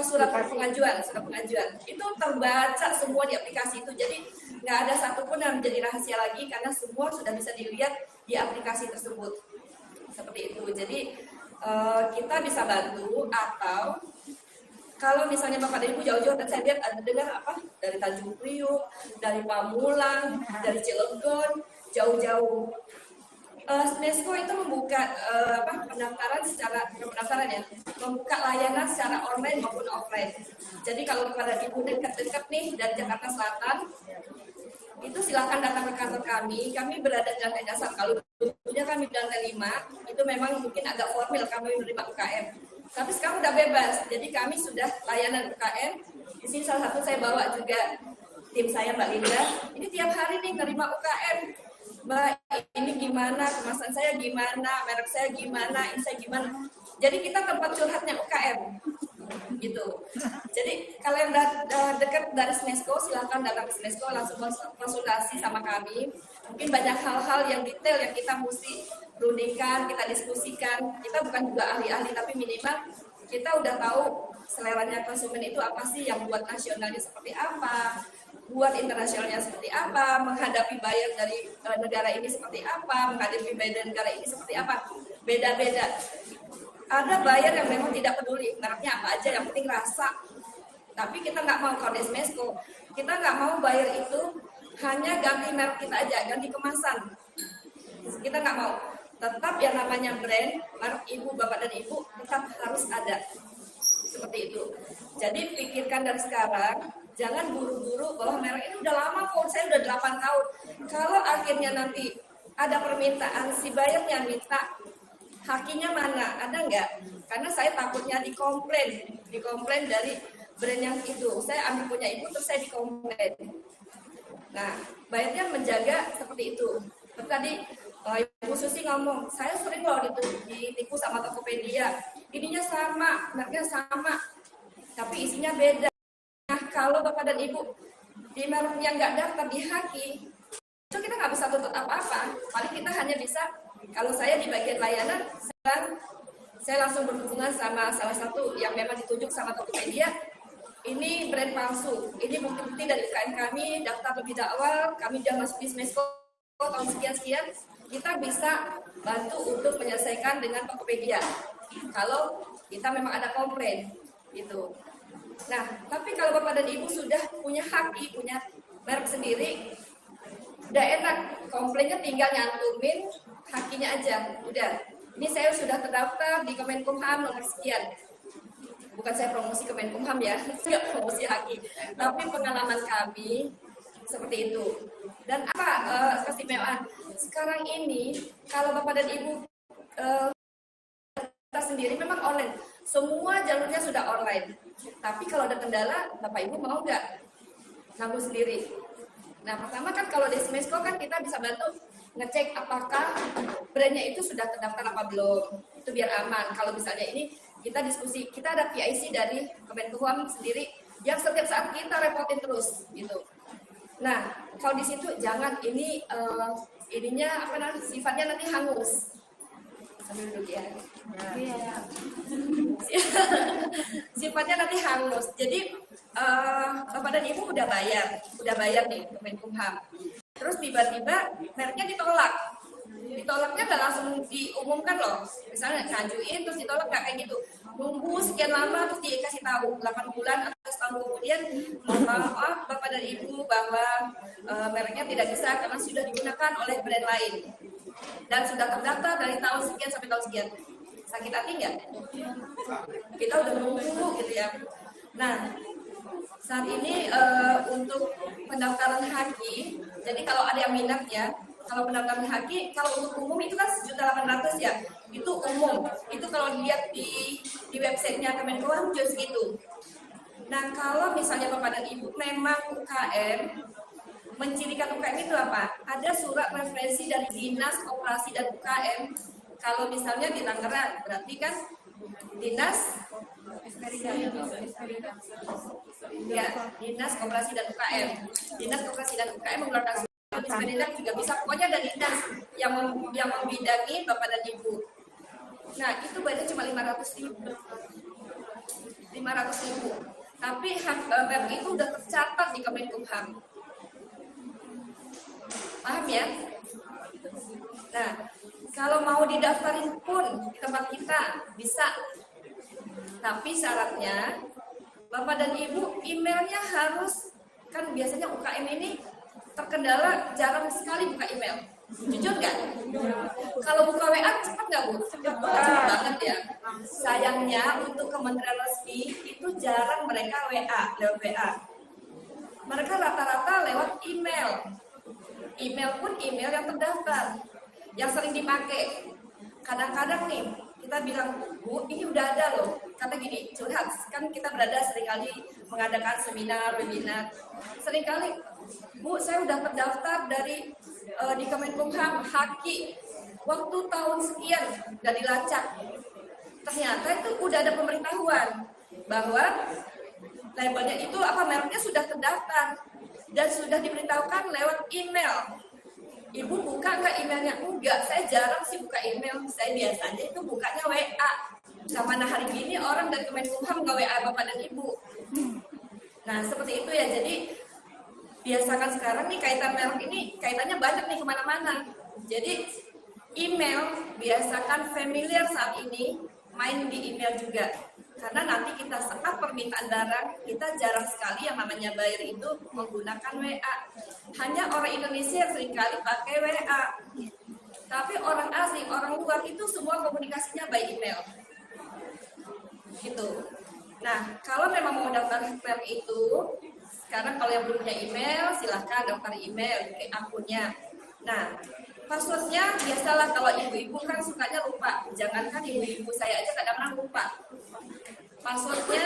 surat pengajuan itu terbaca semua di aplikasi itu. Jadi nggak ada satupun yang menjadi rahasia lagi karena semua sudah bisa dilihat di aplikasi tersebut. Seperti itu. Jadi kita bisa bantu, atau kalau misalnya Bapak dan Ibu jauh-jauh, dan saya lihat ada dengar dari Tanjung Priuk, dari Pamulang, dari Cilegon, jauh-jauh. Smesco itu membuka membuka layanan secara online maupun offline. Jadi kalau Bapak dan Ibu dekat-dekat nih dari Jakarta Selatan, itu silakan datang ke kantor kami. Kami berada di lantai dasar. Kalau dulunya kami di lantai 5, itu memang mungkin agak formal kami menerima UKM. Tapi sekarang udah bebas. Jadi kami sudah layanan UKM. Di sini salah satu saya bawa juga tim saya Mbak Linda. Ini tiap hari nih menerima UKM. Mbak, ini gimana, kemasan saya gimana, merek saya gimana, ini saya gimana. Jadi kita tempat curhatnya UKM. Gitu. Jadi kalau yang dekat dari Smesco, silakan datang ke Smesco, langsung konsultasi sama kami. Mungkin banyak hal-hal yang detail yang kita mesti rundingkan, kita diskusikan. Kita bukan juga ahli-ahli, tapi minimal kita udah tahu seleranya konsumen itu apa sih, yang buat nasionalnya seperti apa, buat internasionalnya seperti apa, menghadapi buyer dari negara ini seperti apa, menghadapi buyer dari negara ini seperti apa. Beda-beda. Ada buyer yang memang tidak peduli mereknya apa aja, yang penting rasa. Tapi kita nggak mau, kalau di Smesco, kita nggak mau buyer itu hanya ganti merek kita aja, ganti kemasan. Kita nggak mau. Tetap yang namanya brand, merek ibu, bapak dan ibu tetap harus ada. Seperti itu. Jadi pikirkan dari sekarang, jangan buru-buru bahwa merek ini udah lama kok, saya udah 8 tahun. Kalau akhirnya nanti ada permintaan, si buyernya minta, hakinya mana? Ada nggak? Karena saya takutnya dikomplain dari brand yang itu. Saya ambil punya ibu, terus saya dikomplain. Nah, bayarnya menjaga seperti itu. Terus tadi Ibu Susi ngomong, saya sering loh ditipu sama Tokopedia. Ininya sama, mereknya sama, tapi isinya beda. Nah, kalau Bapak dan Ibu di mereknya nggak daftar di Haki, itu kita nggak bisa tuntut apa-apa. Paling kita hanya bisa, kalau saya di bagian layanan, saya langsung berhubungan sama salah satu yang memang ditunjuk sama Tokopedia. Ini brand palsu, ini bukti-bukti dari UKM kami, daftar lebih awal, kami sudah masuk di Smesco tahun sekian-sekian, kita bisa bantu untuk menyelesaikan dengan Tokopedia. Kalau kita memang ada komplain, gitu. Nah, tapi kalau Bapak dan Ibu sudah punya haki, punya merek sendiri, udah enak, komplainnya tinggal nyantumin hakinya aja, udah. Ini saya sudah terdaftar di Kemenkumham nomor sekian. Bukan saya promosi Kemenkumham ya, saya promosi haki. Tapi pengalaman kami seperti itu. Dan apa keistimewaan? Sekarang ini, kalau Bapak dan Ibu sendiri memang online. Semua jalurnya sudah online. Tapi kalau ada kendala, Bapak Ibu mau nggak nanggung sendiri? Nah, pertama kan kalau di Smesco kan kita bisa bantu ngecek apakah brandnya itu sudah terdaftar apa belum. Itu biar aman. Kalau misalnya ini kita diskusi, kita ada PIC dari Kemenkumham sendiri yang setiap saat kita repotin terus gitu. Nah, kalau di situ jangan ininya sifatnya nanti hangus. Sambil duduk ya. Iya. Sifatnya nanti hangus. Jadi Bapak dan Ibu udah bayar nih Kemenkumham. Terus tiba-tiba mereknya ditolak. Ditolaknya nggak langsung diumumkan loh. Misalnya ngajuin terus ditolak nggak kayak gitu. Nunggu sekian lama terus dikasih tahu 8 bulan atau setahun kemudian, mohon maaf Bapak dan Ibu bahwa mereknya tidak bisa karena sudah digunakan oleh brand lain dan sudah terdaftar dari tahun sekian sampai tahun sekian. Sakit hati nggak? Kita udah nunggu gitu ya. Nah, saat ini untuk pendaftaran HAKI, jadi kalau ada yang minat ya, kalau pendaftaran HAKI, kalau untuk umum itu kan 1.800.000 ya, itu umum. Itu kalau dilihat di websitenya Kemenkominfo juga segitu. Nah, kalau misalnya Bapak dan Ibu memang UKM, mencirikan UKM itu apa? Ada surat referensi dari Dinas Koperasi dan UKM. Kalau misalnya di Tangerang, berarti kan Dinas ya, Dinas Koperasi dan UKM. Dinas Koperasi dan UKM mengeluarkan surat Disperindak juga bisa, pokoknya ada dinas yang membidangi Bapak dan Ibu. Nah, itu bayarnya cuma 500.000. 500.000. Tapi hak merek itu udah tercatat di Kemenkumham. Paham ya? Nah, kalau mau didaftarin pun di tempat kita bisa. Tapi syaratnya Bapak dan Ibu emailnya harus, kan biasanya UKM ini terkendala jarang sekali buka email. Jujur nggak? Kalau buka WA cepat nggak Bu? Cepat banget ya. Sayangnya untuk kementerian resmi itu jarang mereka lewat WA. Mereka rata-rata lewat email. Email pun email yang terdaftar, yang sering dipakai. Kadang-kadang nih kita bilang, Bu, ini udah ada loh. Kata gini, curhat, kan kita berada seringkali mengadakan seminar, webinar. Seringkali, Bu, saya udah terdaftar dari di Kemenkumham HAKI waktu tahun sekian udah dilacak. Ternyata itu udah ada pemberitahuan bahwa labelnya itu apa, mereknya sudah terdaftar dan sudah diberitahukan lewat email. Ibu buka nggak emailnya? Enggak, saya jarang sih buka email. Saya biasanya itu bukanya WA. Sama hari gini orang dari Kemenkumham nggak WA Bapak dan Ibu. Nah, seperti itu ya. Jadi biasakan sekarang nih kaitan merek ini kaitannya banyak nih kemana-mana. Jadi email biasakan familiar saat ini, main di email juga. Karena nanti kita saat permintaan barang, kita jarang sekali yang namanya buyer itu menggunakan WA. Hanya orang Indonesia yang seringkali pakai WA. Tapi orang asing, orang luar itu semua komunikasinya by email. Gitu. Nah, kalau memang mau daftar merek itu, sekarang kalau yang belum punya email, silahkan daftar email ke akunnya. Nah, passwordnya biasalah kalau ibu-ibu kan sukanya lupa. Jangankan ibu-ibu, saya aja kadang-kadang lupa. Passwordnya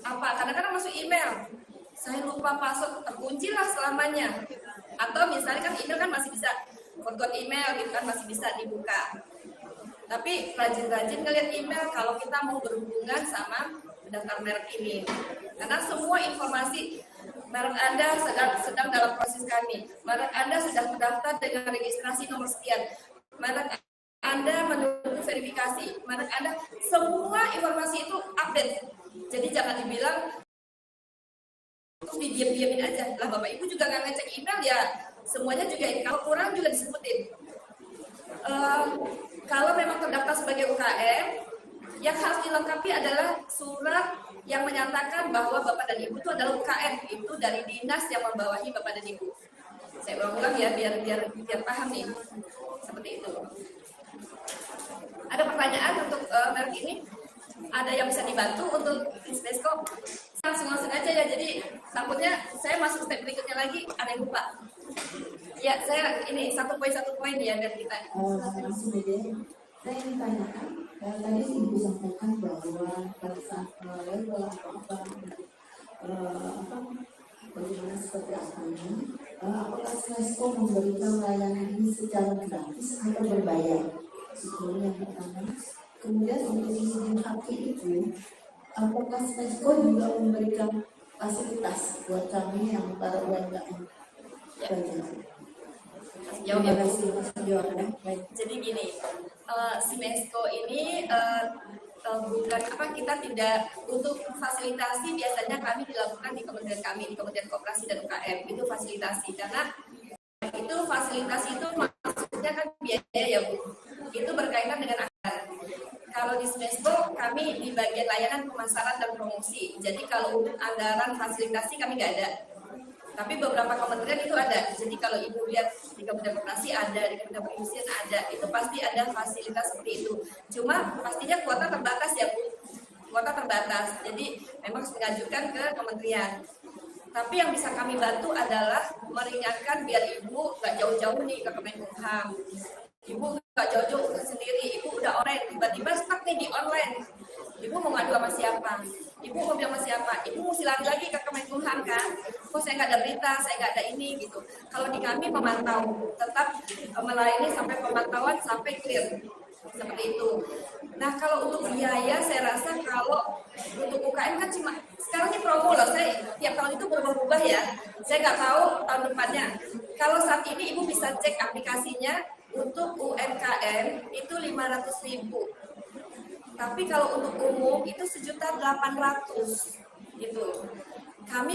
apa? Kadang-kadang masuk email, saya lupa password, terkunci lah selamanya. Atau misalnya kan email kan masih bisa, forgot email gitu kan masih bisa dibuka. Tapi rajin-rajin ngeliat email kalau kita mau berhubungan sama daftar merek ini. Karena semua informasi merek Anda sedang dalam proses kami. Merek Anda sedang terdaftar dengan registrasi nomor sekian. Merek Anda menunggu verifikasi. Merek Anda, semua informasi itu update. Jadi jangan dibilang terus didiam-diamin aja. Lah Bapak Ibu juga nggak ngecek email ya. Semuanya juga, kalau kurang juga disebutin. Kalau memang terdaftar sebagai UKM, yang harus dilengkapi adalah surat yang menyatakan bahwa Bapak dan Ibu itu adalah UKM, itu dari dinas yang membawahi Bapak dan Ibu. Saya ulang-ulang ya, biar paham nih. Seperti itu. Ada pertanyaan untuk merek ini? Ada yang bisa dibantu untuk Isbesco? Langsung aja ya, jadi takutnya saya masuk step berikutnya lagi, ada yang lupa. Ya, saya ini satu poin ya dari kita. Langsung aja. Saya ingin tanyakan, tadi Ibu sampaikan bahwa pada saat label bagaimana seperti apa ini, apakah Smesco memberikan layanan ini secara gratis atau berbayar? Itu yang pertama. Kemudian untuk izin HAKI itu, apakah Smesco juga memberikan fasilitas buat kami yang para UMKM? Jawab ya, jadi gini, Smesco ini bukan apa, kita tidak untuk fasilitasi, biasanya kami dilakukan di kementerian kami, di Kementerian Koperasi dan UKM, itu fasilitasi. Karena itu fasilitasi itu maksudnya kan biaya ya Bu, itu berkaitan dengan anggaran. Kalau di Smesco kami di bagian layanan pemasaran dan promosi, jadi kalau untuk anggaran fasilitasi kami nggak ada. Tapi beberapa kementerian itu ada. Jadi kalau ibu lihat di Kementerian Koperasi ada, di Kementerian Perindustrian ada, itu pasti ada fasilitas seperti itu. Cuma pastinya kuota terbatas ya Bu. Kuota terbatas. Jadi memang harus mengajukan ke kementerian. Tapi yang bisa kami bantu adalah meringankan biar ibu nggak jauh-jauh nih ke Kemenkumham. Ibu nggak jauh-jauh sendiri, ibu udah online, tiba-tiba stuck nih di online. Ibu mau ngadu sama siapa? Ibu mau bilang sama siapa? Ibu mesti lari lagi ke Kemenkumham kan? Kok saya nggak ada berita, saya nggak ada ini gitu. Kalau di kami memantau, tetap melayani sampai pemantauan sampai clear. Seperti itu. Nah kalau untuk biaya saya rasa kalau untuk UKM kan cuma sekarang ini promo loh, saya tiap tahun itu berubah-ubah ya. Saya nggak tahu tahun depannya. Kalau saat ini ibu bisa cek aplikasinya untuk UMKM itu 500.000. Tapi kalau untuk umum itu 1.800.000 gitu. Kami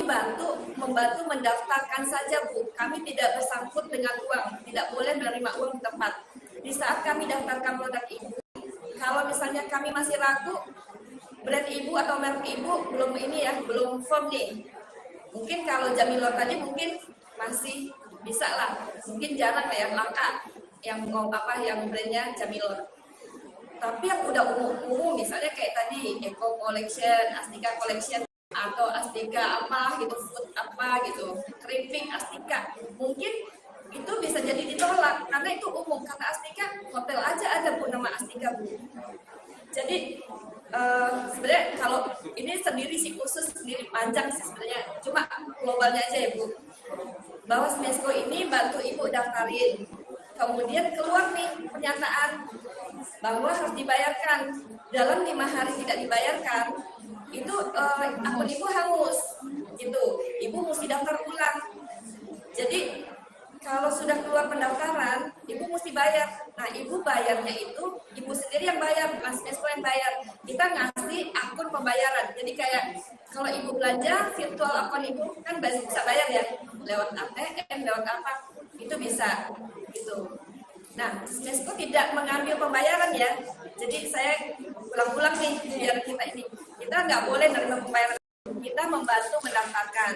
membantu mendaftarkan saja Bu. Kami tidak bersangkut dengan uang, tidak boleh menerima uang di tempat. Di saat kami daftarkan produk ibu, kalau misalnya kami masih ragu, brand ibu atau merek ibu belum firm nih. Mungkin kalau Jamilor tadi mungkin masih bisa lah, mungkin jarang lah yang langka, yang brandnya Jamilor. Tapi yang udah umum misalnya kayak tadi Eco Collection, Astika Collection, atau Astika apa gitu, food apa gitu, Krimping Astika, mungkin itu bisa jadi ditolak karena itu umum. Kata Astika, hotel aja ada Bu nama Astika Bu. Jadi sebenarnya kalau ini sendiri sih khusus sendiri panjang sih sebenarnya, cuma globalnya aja ya Bu. Bahwa Smesco ini bantu ibu daftarin, kemudian keluar nih pernyataan bahwa harus dibayarkan. Dalam 5 hari tidak dibayarkan, itu akun ibu hangus, gitu. Ibu mesti daftar ulang. Jadi kalau sudah keluar pendaftaran, ibu mesti bayar. Nah, ibu bayarnya itu ibu sendiri yang bayar, Mas Smesco yang bayar. Kita ngasih akun pembayaran. Jadi kayak kalau ibu belanja virtual akun ibu kan bisa bayar ya, lewat ATM, lewat apa, itu bisa, gitu. Nah, Smesco tidak mengambil pembayaran ya. Jadi saya ulang-ulang nih biar kita nggak boleh menerima pembayaran. Kita membantu mendaftarkan.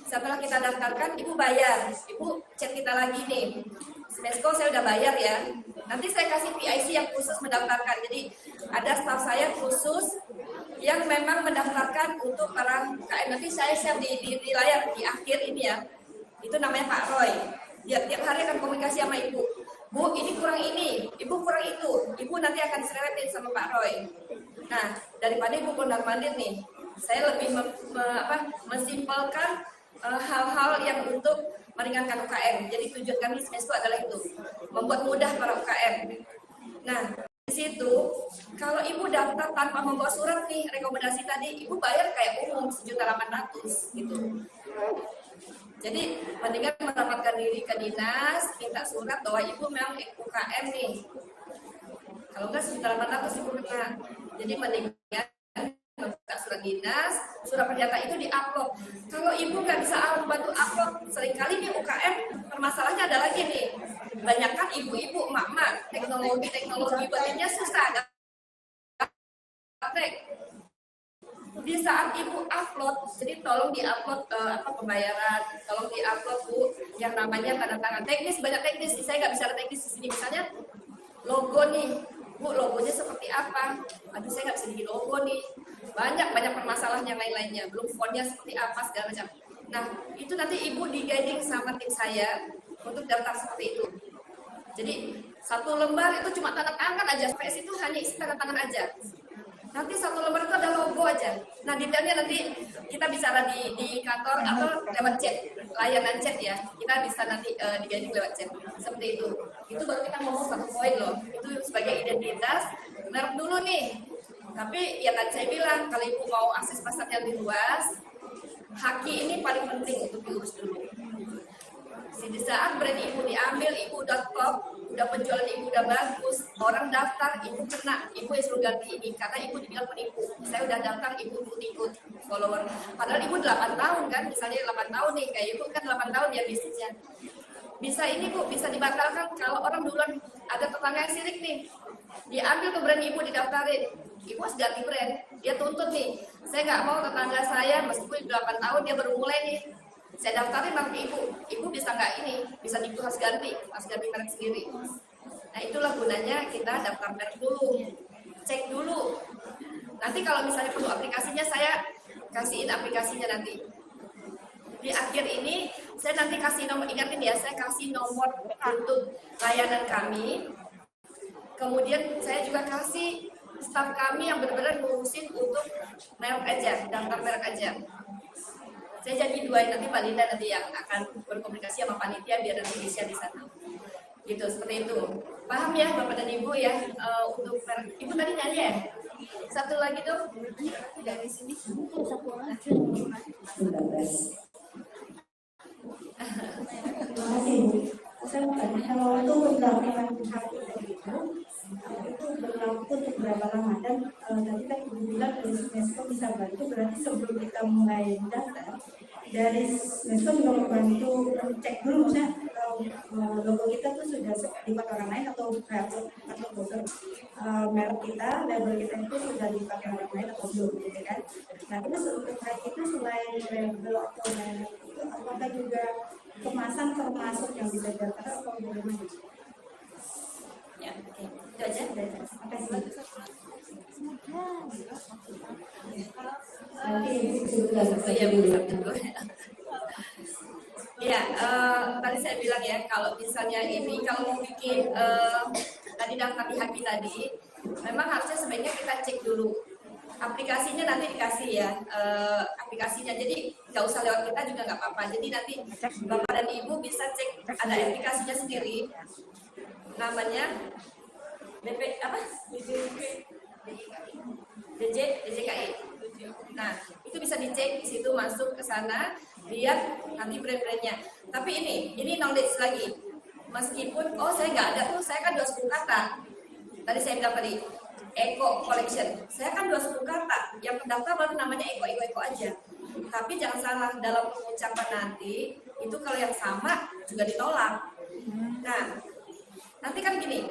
Setelah kita daftarkan, ibu bayar. Ibu chat kita lagi nih. Smesco saya udah bayar ya. Nanti saya kasih PIC yang khusus mendaftarkan. Jadi ada staf saya khusus yang memang mendaftarkan untuk para UKM. Nanti saya share di layar di akhir ini ya. Itu namanya Pak Roy. Dia tiap hari akan komunikasi sama ibu. Bu, ini kurang ini, ibu kurang itu. Ibu nanti akan diseretin sama Pak Roy. Nah, daripada ibu mondar-mandir nih, saya lebih mensimpelkan hal-hal yang untuk meringankan UKM. Jadi tujuan kami Smesco adalah itu, membuat mudah para UKM. Nah, di situ kalau ibu daftar tanpa membawa surat nih rekomendasi tadi, ibu bayar kayak umum 1.800.000 gitu. Jadi mendingan mendapatkan diri ke dinas, minta surat bahwa ibu memang UKM nih. Kalau enggak 1.800.000 ibu kena. Jadi mendingan minta surat dinas, surat pernyataan itu diupload. Kalau ibu nggak bisa bantu upload, seringkali nih UKM permasalahannya ada lagi nih. Banyak kan ibu-ibu, emak-emak, teknologi batinnya susah. Di saat ibu upload, jadi tolong diupload pembayaran, tolong diupload Bu yang namanya tanda tangan teknis, banyak teknis. Saya nggak bisa ada teknis di sini. Misalnya logo nih, Bu logonya seperti apa? Aduh saya nggak bisa bikin logo nih. Banyak permasalahan yang lain-lainnya. Belum fontnya seperti apa segala macam. Nah itu nanti ibu di guiding sama tim saya untuk daftar seperti itu. Jadi satu lembar itu cuma tanda tangan aja. PS itu hanya isi tanda tangan aja. Nanti satu lembar itu ada logo aja. Nah detailnya nanti kita bicara di kantor atau lewat chat, layanan chat ya. Kita bisa nanti di-guiding lewat chat. Seperti itu. Itu baru kita ngomong satu poin loh. Itu sebagai identitas, merek dulu nih. Tapi ya tadi saya bilang, kalau ibu mau akses pasar yang lebih luas, haki ini paling penting untuk diurus dulu. Di saat brand ibu diambil, ibu udah top, udah penjualan ibu udah bagus, orang daftar, ibu kena, ibu yang suruh ganti ini, karena ibu dibilang penipu. Saya udah daftar, ibu ikut follower. Padahal ibu 8 tahun kan, misalnya 8 tahun nih, kayak ibu kan 8 tahun ya bisnisnya. Bisa ini Bu, bisa dibatalkan kalau orang duluan ada tetangga yang sirik nih. Diambil ke brand ibu, didaftarin. Ibu harus ganti brand, dia tuntut nih. Saya nggak mau tetangga saya, meskipun 8 tahun dia baru mulai nih. Saya daftarin nanti ibu bisa nggak ini, bisa ibu harus ganti merek sendiri. Nah itulah gunanya kita daftar merek dulu, cek dulu. Nanti kalau misalnya perlu aplikasinya, saya kasihin aplikasinya nanti. Di akhir ini saya nanti kasih nomor, ingatin ya, saya kasih nomor untuk layanan kami. Kemudian saya juga kasih staf kami yang benar-benar ngurusin untuk merek aja, daftar merek aja. Saya janji doain nanti Mbak Linda nanti yang akan berkomunikasi sama panitia biar nanti bisa di sana. Gitu, seperti itu. Paham ya Bapak dan Ibu ya, untuk merek. Ibu tadi nanya ya? Satu lagi tuh dari sini. Terima kasih Bu. Kalau untuk pendampingan hati itu berlaku untuk berapa lama, dan tadi kan Ibu bilang dari SMESCO bisa bantu, berarti sebelum kita mulai daftar dari SMESCO juga membantu cek dulu misalnya logo kita tuh sudah dipakai orang lain atau merek kita, label kita itu sudah dipakai orang lain atau belum, gitu kan. Nah terus untuk hal itu selain label atau merek itu, apakah juga kemasan termasuk yang bisa didaftar atau bagaimana? Ya, oke. Itu aja. Terima kasih. Nanti Iya, ya, tadi saya bilang ya, kalau misalnya ini, kalau mau bikin tadi daftar di Haki tadi, memang harusnya sebaiknya kita cek dulu. Aplikasinya nanti dikasih ya, aplikasinya, jadi nggak usah lewat kita juga nggak apa-apa. Jadi nanti Bapak dan Ibu bisa cek, ada aplikasinya sendiri, namanya DJKI. Nah, itu bisa dicek di situ, masuk ke sana, lihat nanti brand-brandnya. Tapi ini knowledge lagi. Meskipun saya nggak ada tuh, saya kan 20 kata. Tadi saya bilang tadi Eco Collection. Saya kan 20 kata. Yang terdaftar baru namanya Eco aja. Tapi jangan salah, dalam pengucapan nanti itu kalau yang sama juga ditolak. Nah, nanti kan gini,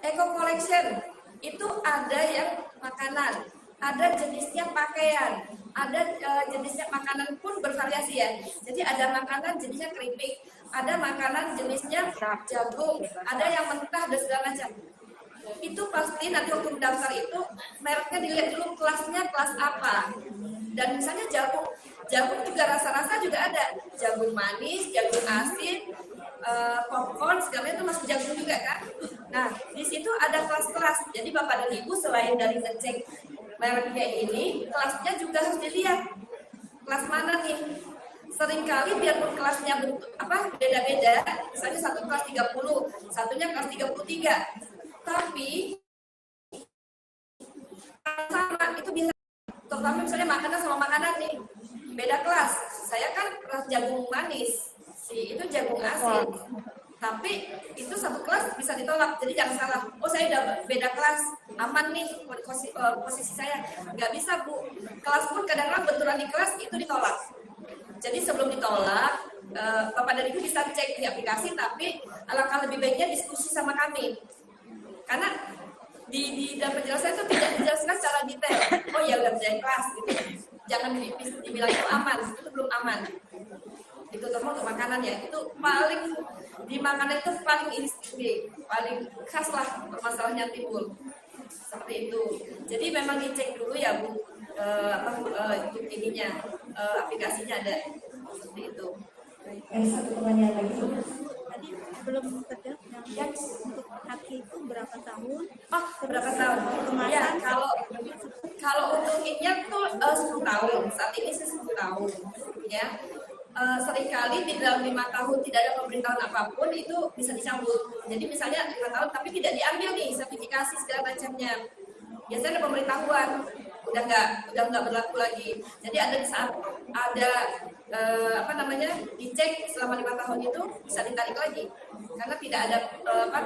Eco Collection itu ada yang makanan, ada jenisnya pakaian, ada jenisnya makanan pun bervariasi ya. Jadi ada makanan jenisnya keripik, ada makanan jenisnya jagung, ada yang mentah dan segala macam. Itu pasti nanti waktu mendaftar itu mereknya dilihat dulu, kelasnya kelas apa. Dan misalnya jagung juga rasa-rasa juga ada, jagung manis, jagung asin, popcorn, segalanya itu masuk jagung juga kan. Nah di situ ada kelas-kelas. Jadi Bapak dan Ibu selain dari ngecek mereknya ini, kelasnya juga harus dilihat kelas mana nih. Seringkali biarpun kelasnya beda-beda, misalnya satu kelas 30, satunya kelas 33, tapi sama itu bisa, terutama misalnya makanan sama makanan nih beda kelas. Saya kan kelas jagung manis, itu jagung asin, tapi itu satu kelas bisa ditolak. Jadi jangan salah, saya udah beda kelas, aman nih posisi saya. Nggak bisa Bu, kelas pun kadang-kadang betulan di kelas itu ditolak. Jadi sebelum ditolak, Bapak dan Ibu bisa cek di aplikasi, tapi alangkah lebih baiknya diskusi sama kami. Karena di dalam penjelasan itu tidak dijelaskan secara detail. Ya udah beda kelas gitu. Jangan dibilang itu aman, itu belum aman. Itu terutama untuk makanan ya, itu paling di makanan itu paling paling khas lah masalahnya timbul seperti itu. Jadi memang dicek dulu ya Bu, untuk ininya, aplikasinya ada seperti itu. Satu pertanyaan lagi. Tadi belum terdaftar yang untuk Haki itu berapa tahun? Berapa tahun? Ya, kalau untuk ini tuh 10 tahun. Saat ini sih 10 tahun. Ya. Seringkali di dalam 5 tahun tidak ada pemberitahuan apapun itu bisa dicabut. Jadi misalnya 5 tahun tapi tidak diambil nih sertifikasi segala macamnya. Biasanya ada pemberitahuan, udah nggak berlaku lagi. Jadi ada di saat ada dicek selama 5 tahun itu bisa ditarik lagi karena tidak ada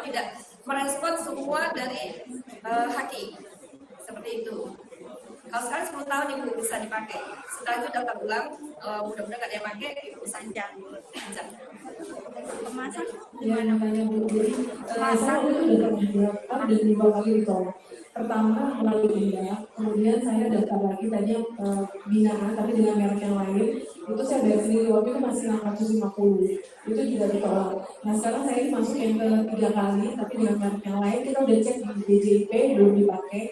tidak merespon semua dari Haki seperti itu. Kalau sekarang 10 tahun Ibu bisa dipakai. Setelah itu daftar ulang, mudah-mudahan nggak ada yang pakai, bisa panjang. Kemasan Ya namanya Bu, jadi saya itu sudah 2 kali ditolak. Pertama melalui Indah, kemudian saya daftar lagi tadi yang binaan tapi dengan merek yang lain. Itu saya bayar sendiri, waktu itu masih 650, itu juga ditolak. Nah sekarang saya masuk yang ke 3 kali tapi dengan merek yang lain. Kita udah cek di DJP belum dipakai,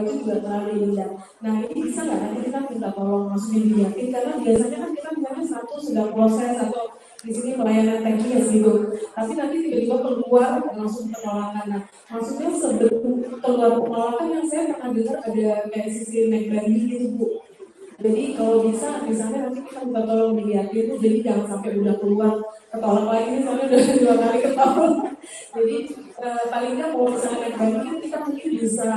itu juga terlalu indah. Nah ini bisa nggak nanti kita minta tolong masukin di yakin, karena biasanya kan kita misalnya satu sudah proses atau di sini pelayanan teknis gitu, tapi nanti tiba-tiba keluar langsung penolakan. Nah maksudnya sebelum keluar penolakan yang saya pernah dengar ada kayak sisi negatif gitu Bu. Jadi kalau bisa misalnya nanti kita minta tolong dilihatin tuh, jadi jangan sampai udah keluar ketolak lagi, soalnya udah 2 kali ketolak. Jadi paling nggak mau misalnya negatif kita mungkin bisa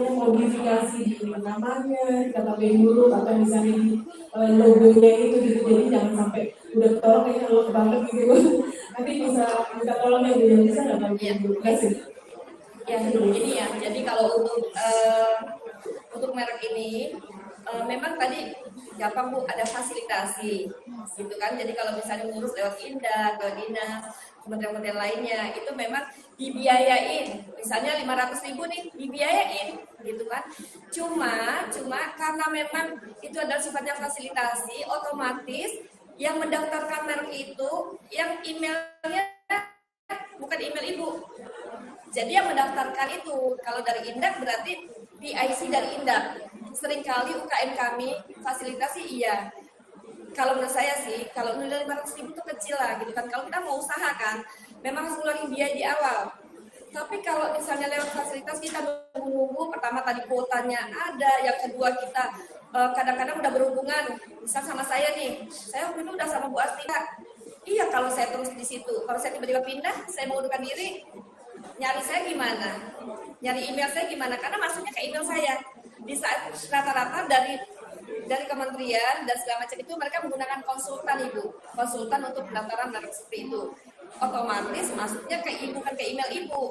modifikasi di namanya, dikatain dulu atau misalnya di logonya itu gitu. Jadi jangan sampai udah tolong kayaknya lo banget gitu. Nanti bisa minta tolong ya Bu, yang bisa nggak Pak? Terima kasih. Ya ini ya. Jadi kalau untuk merek ini memang tadi gampang Bu, ada fasilitasi gitu kan. Jadi kalau misalnya ngurus lewat Indah, ke dinas, kementerian-kementerian lainnya itu memang dibiayain, misalnya 500.000 nih dibiayain gitu kan. Cuma karena memang itu adalah sifatnya fasilitasi, otomatis yang mendaftarkan merek itu yang emailnya bukan email Ibu. Jadi yang mendaftarkan itu kalau dari Indah berarti PIC dari Indah. Seringkali UKM kami fasilitasi iya. Kalau menurut saya sih, kalau nilai 500.000 itu kecil lah gitu kan. Kalau kita mau usaha kan, memang harus ngeluarin biaya di awal. Tapi kalau misalnya lewat fasilitas kita menunggu, pertama tadi kuotanya ada, yang kedua kita kadang-kadang udah berhubungan, misal sama saya nih, saya waktu itu udah sama Bu Astika. Iya kalau saya terus di situ, kalau saya tiba-tiba pindah, saya mengundurkan diri, nyari saya gimana? Nyari email saya gimana? Karena masuknya ke email saya. Di saat rata-rata dari kementerian dan segala macam itu mereka menggunakan konsultan Ibu, konsultan untuk pendaftaran merek seperti itu. Otomatis masuknya ke Ibu, bukan ke email Ibu,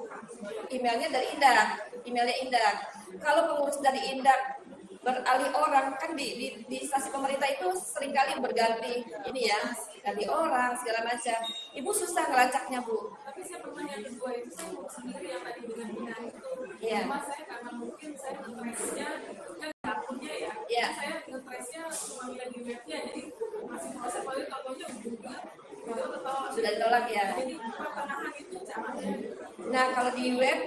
emailnya dari Indah, emailnya Indah. Kalau pengurus dari Indah beralih orang kan di instansi pemerintah itu seringkali berganti ini ya, ganti orang segala macam. Ibu susah ngelacaknya Bu. Tapi saya pertanyaan kedua itu saya mau sendiri yang tadi dengan binaan itu. Iya. Cuma saya karena mungkin saya nge-trace-nya kan akunnya ya. Iya. Saya nge-trace-nya cuma lihat di webnya, jadi masih proses paling tokonya juga itu ketolak. Sudah ditolak ya. Jadi pertengahan itu caranya. Nah kalau di web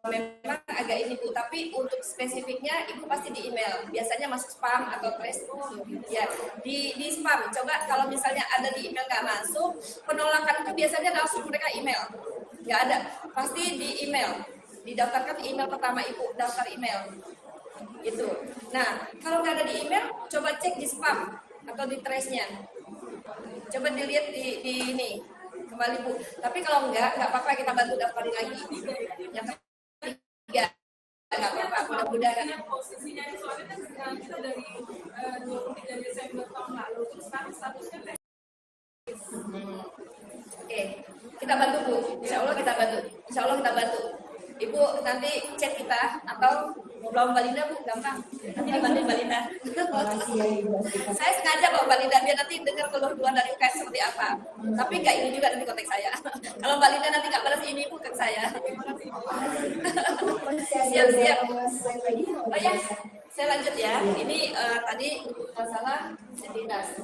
memang agak ini Bu, tapi untuk spesifiknya Ibu pasti di email. Biasanya masuk spam atau trace ya di spam. Coba kalau misalnya ada di email nggak masuk, penolakan itu biasanya langsung mereka email. Nggak ada, pasti di email. Didaftarkan email pertama Ibu, daftar email. Gitu. Nah kalau nggak ada di email, coba cek di spam atau di trace-nya. Coba dilihat di ini kembali Bu. Tapi kalau nggak apa-apa, kita bantu daftarin lagi. Yang ketiga, nggak apa-apa, mudah-mudahan. Posisinya itu soalnya kan kita dari 23 Desember tahun lalu, terus sekarang statusnya Oke, kita bantu Bu. Insya Allah kita bantu. Ibu nanti chat kita atau ngobrol Mbak Linda Bu, gampang. Nanti dibantu Mbak Linda. Makasih ya Ibu Astika. Saya sengaja kok Mbak Linda biar nanti dengar keluhan dari UKM seperti apa. Tapi nggak ini juga nanti kontak saya. Kalau Mbak Linda nanti nggak balas ini Bu, ke saya. Siap-siap. Oh ya, saya lanjut ya. Ini tadi masalah identitas.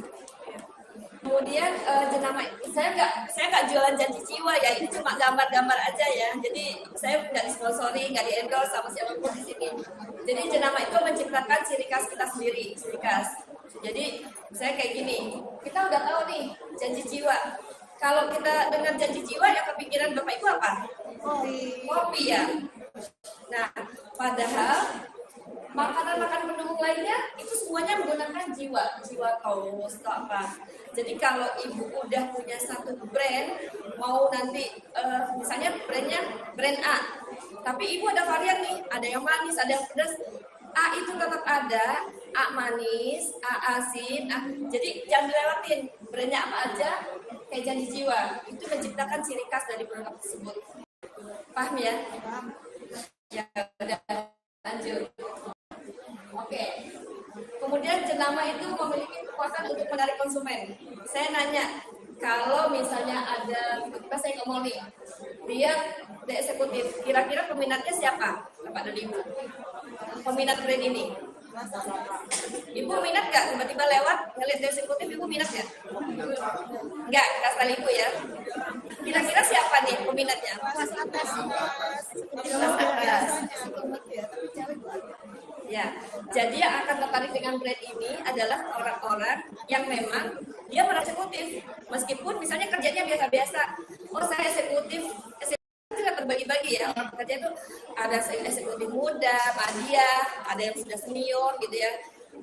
Kemudian jenama, saya nggak jualan janji jiwa ya, ini cuma gambar-gambar aja ya. Jadi saya nggak disponsori, nggak di-endorse sama siapapun di sini. Jadi jenama itu menciptakan ciri khas kita sendiri, ciri khas. Jadi saya kayak gini, kita udah tahu nih janji jiwa. Kalau kita dengar janji jiwa, yang kepikiran Bapak Ibu apa? Kopi ya. Nah, padahal makanan-makanan pendukung lainnya itu semuanya menggunakan jiwa toast atau apa. Jadi kalau Ibu udah punya satu brand, mau nanti misalnya brandnya brand A, tapi Ibu ada varian nih, ada yang manis, ada yang pedas. A itu tetap ada, A manis, A asin, A. Jadi jangan dilewatin, brandnya apa aja, kayak janji jiwa. Itu menciptakan ciri khas dari produk tersebut. Paham ya? Ya udah, lanjut. Oke. Kemudian jenama itu memiliki kekuatan untuk menarik konsumen. Saya nanya, kalau misalnya ada tiba-tiba saya ngomong nih, dia eksekutif, kira-kira peminatnya siapa? Bapak dan Ibu? Peminat brand ini? Ibu minat nggak? Tiba-tiba lewat, ngeliat di eksekutif, Ibu minat nggak? Nggak asal Ibu ya. Kira-kira siapa nih peminatnya? Kelas atas, Kelas atas. Ya, jadi yang akan tertarik dengan brand ini adalah orang-orang yang memang dia eksekutif, meskipun misalnya kerjanya biasa-biasa. Oh, saya eksekutif tidak terbagi-bagi ya. Orang kerja itu ada eksekutif muda, media, ada yang sudah senior gitu ya.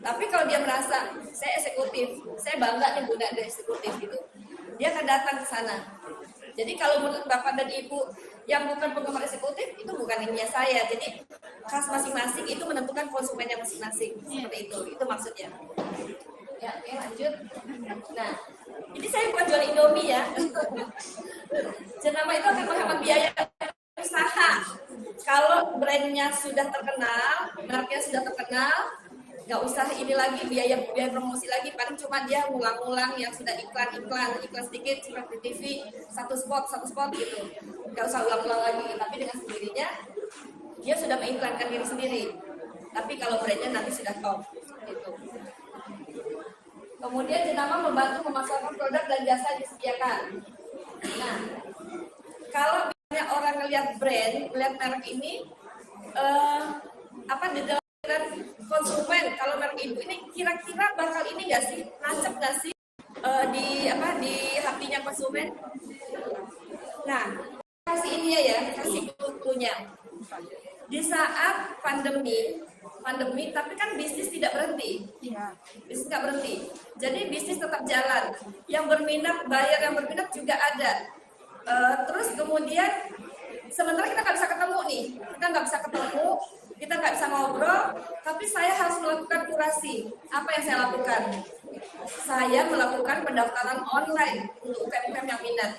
Tapi kalau dia merasa saya eksekutif, saya bangga nih Bunda ada eksekutif gitu, dia akan datang ke sana. Jadi kalau menurut Bapak dan Ibu yang bukan penggemar eksekutif, itu bukan ininya saya. Jadi khas masing-masing itu menentukan konsumennya masing-masing. Seperti itu maksudnya. Ya, oke lanjut. Nah, ini saya bukan jual Indomie ya. Jenama itu akan menghemat biaya usaha. Kalau brandnya sudah terkenal, mereknya sudah terkenal, nggak usah ini lagi biaya promosi lagi, paling cuma dia ngulang-ngulang yang sudah iklan sedikit seperti TV, satu spot gitu, nggak usah ulang-ulang lagi. Tapi dengan sendirinya dia sudah mengiklankan diri sendiri. Tapi kalau brandnya nanti sudah top gitu. Kemudian jenama membantu memasarkan produk dan jasa yang disediakan. Nah, kalau misalnya orang ngelihat brand, ngelihat merek ini, di dalam konsumen, kalau merek Ibu ini kira-kira bakal ini nggak sih, nancep nggak sih di hatinya konsumen? Nah, kasih ini ya, kasih clue-nya. Di saat pandemi, tapi kan bisnis tidak berhenti. Bisnis tidak berhenti. Jadi bisnis tetap jalan. Yang berminat, bayar yang berminat juga ada. Terus kemudian, sementara kita nggak bisa ketemu nih. Kita nggak bisa ngobrol, tapi saya harus melakukan kurasi. Apa yang saya lakukan? Saya melakukan pendaftaran online untuk UKM yang minat.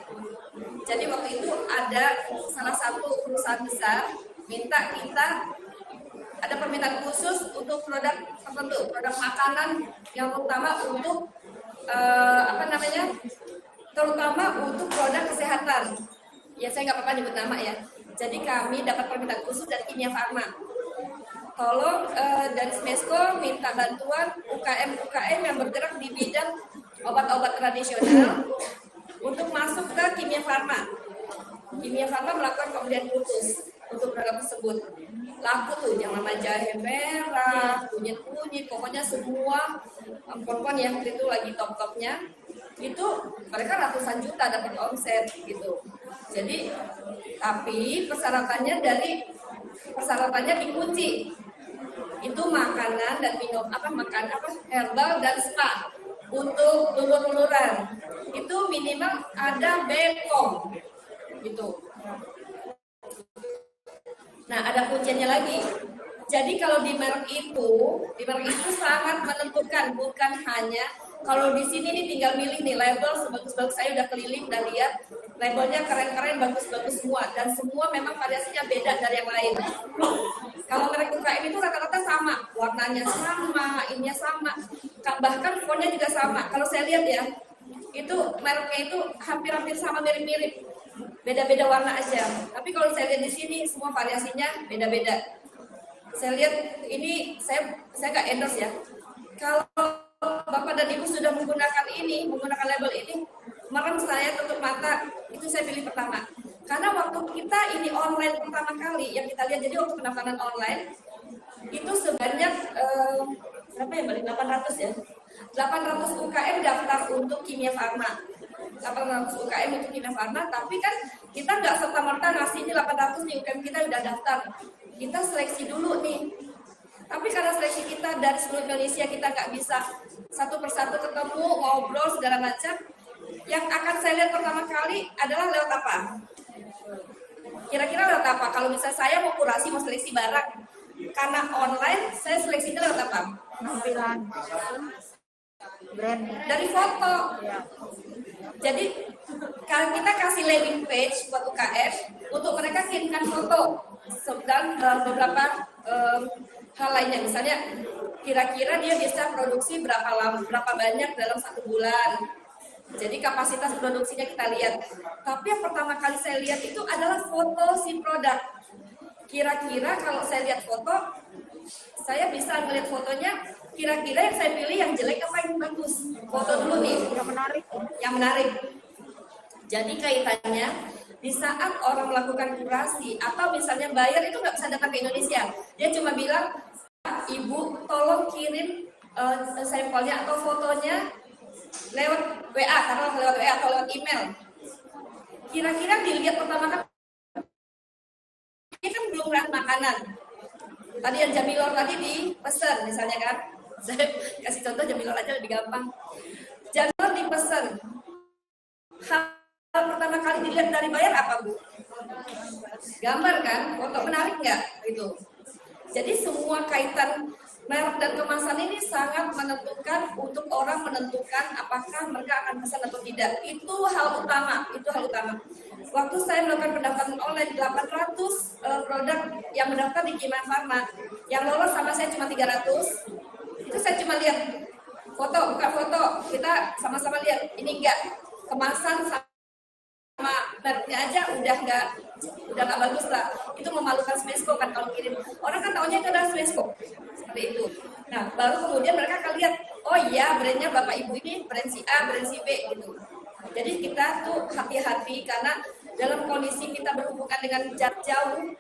Jadi waktu itu ada salah satu perusahaan besar minta kita ada permintaan khusus untuk produk tertentu, produk makanan yang terutama untuk terutama untuk produk kesehatan. Ya saya nggak apa-apa nyebut nama ya. Jadi kami dapat permintaan khusus dari Kimia Farma. Tolong dari Smesco minta bantuan UKM yang bergerak di bidang obat-obat tradisional untuk masuk ke Kimia Farma. Kimia Farma melakukan pembelian khusus untuk produk tersebut. Laku tuh yang nama jahe merah, kunyit, pokoknya semua ampon-ampon yang itu lagi top-topnya. Itu mereka ratusan juta dapat omset gitu. Jadi tapi persyaratannya dikunci. Itu makanan dan minum herbal dan spa untuk lulur-luluran. Itu minimal ada BPOM gitu. Nah, ada kuncinya lagi. Jadi kalau di merek itu sangat menentukan, bukan hanya kalau di sini nih tinggal milih nih label sebagus-bagus, saya udah keliling, udah lihat labelnya keren-keren, bagus-bagus semua, dan semua memang variasinya beda dari yang lain. Kalau merek UKM itu rata-rata sama, warnanya sama, ininya sama, bahkan fontnya juga sama. Kalau saya lihat ya, itu mereknya itu hampir-hampir sama, mirip-mirip, beda-beda warna aja. Tapi kalau saya lihat di sini semua variasinya beda-beda. Saya lihat ini, saya nggak endorse ya. Kalau Bapak dan Ibu sudah menggunakan label ini, merem saya tutup mata, itu saya pilih pertama. Karena waktu kita ini online pertama kali yang kita lihat, jadi waktu pendaftaran online itu sebanyak berapa ya, 800 ya. 800 UKM daftar untuk Kimia Farma. 800 UKM untuk Kimia Farma, tapi kan kita nggak serta-merta ngasih ini 800 nih UKM kita udah daftar. Kita seleksi dulu nih. Tapi karena seleksi kita dari seluruh Indonesia, kita nggak bisa satu persatu ketemu, ngobrol, segala macam. Yang akan saya lihat pertama kali adalah lewat apa? Kira-kira lewat apa? Kalau misalnya saya mau kurasi, mau seleksi barang, karena online, saya seleksinya lewat apa? Tampilan brand Dari foto. Jadi kalau kita kasih landing page buat UKM untuk mereka kirimkan foto dan beberapa hal lainnya, misalnya kira-kira dia bisa produksi berapa banyak dalam 1 bulan. Jadi kapasitas produksinya kita lihat. Tapi yang pertama kali saya lihat itu adalah foto si produk. kira-kira kalau saya lihat foto, saya bisa ngeliat fotonya, kira-kira yang saya pilih yang jelek apa yang bagus. Foto dulu nih, yang menarik. Jadi kaitannya, di saat orang melakukan kurasi atau misalnya bayar itu nggak bisa datang ke Indonesia. Dia cuma bilang, Ibu tolong kirim sampelnya atau fotonya lewat WA, karena lewat WA atau lewat email. Kira-kira dilihat pertama kan, ini kan belum makanan. Tadi yang Jamilor tadi dipesan misalnya kan. Saya kasih contoh Jamilor aja lebih gampang. Jamilor dipesan. Hal pertama kali dilihat dari bayar apa, Bu? Gambar kan? Foto menarik nggak? Gitu. Jadi semua kaitan merek dan kemasan ini sangat menentukan untuk orang menentukan apakah mereka akan pesan atau tidak. Itu hal utama. Waktu saya melakukan pendaftaran online 800 produk yang mendaftar di Kimia Farma, yang lolos sama saya cuma 300. Itu saya cuma lihat foto, bukan foto. Kita sama-sama lihat ini enggak kemasan sama mereknya aja udah nggak bagus lah. Itu memalukan Smesco kan kalau kirim. Orang kan taunya itu adalah Smesco. Seperti itu. Nah, baru kemudian mereka akan lihat, oh iya brandnya Bapak Ibu ini brand si A, brand si B gitu. Jadi kita tuh hati-hati karena dalam kondisi kita berhubungan dengan jarak jauh,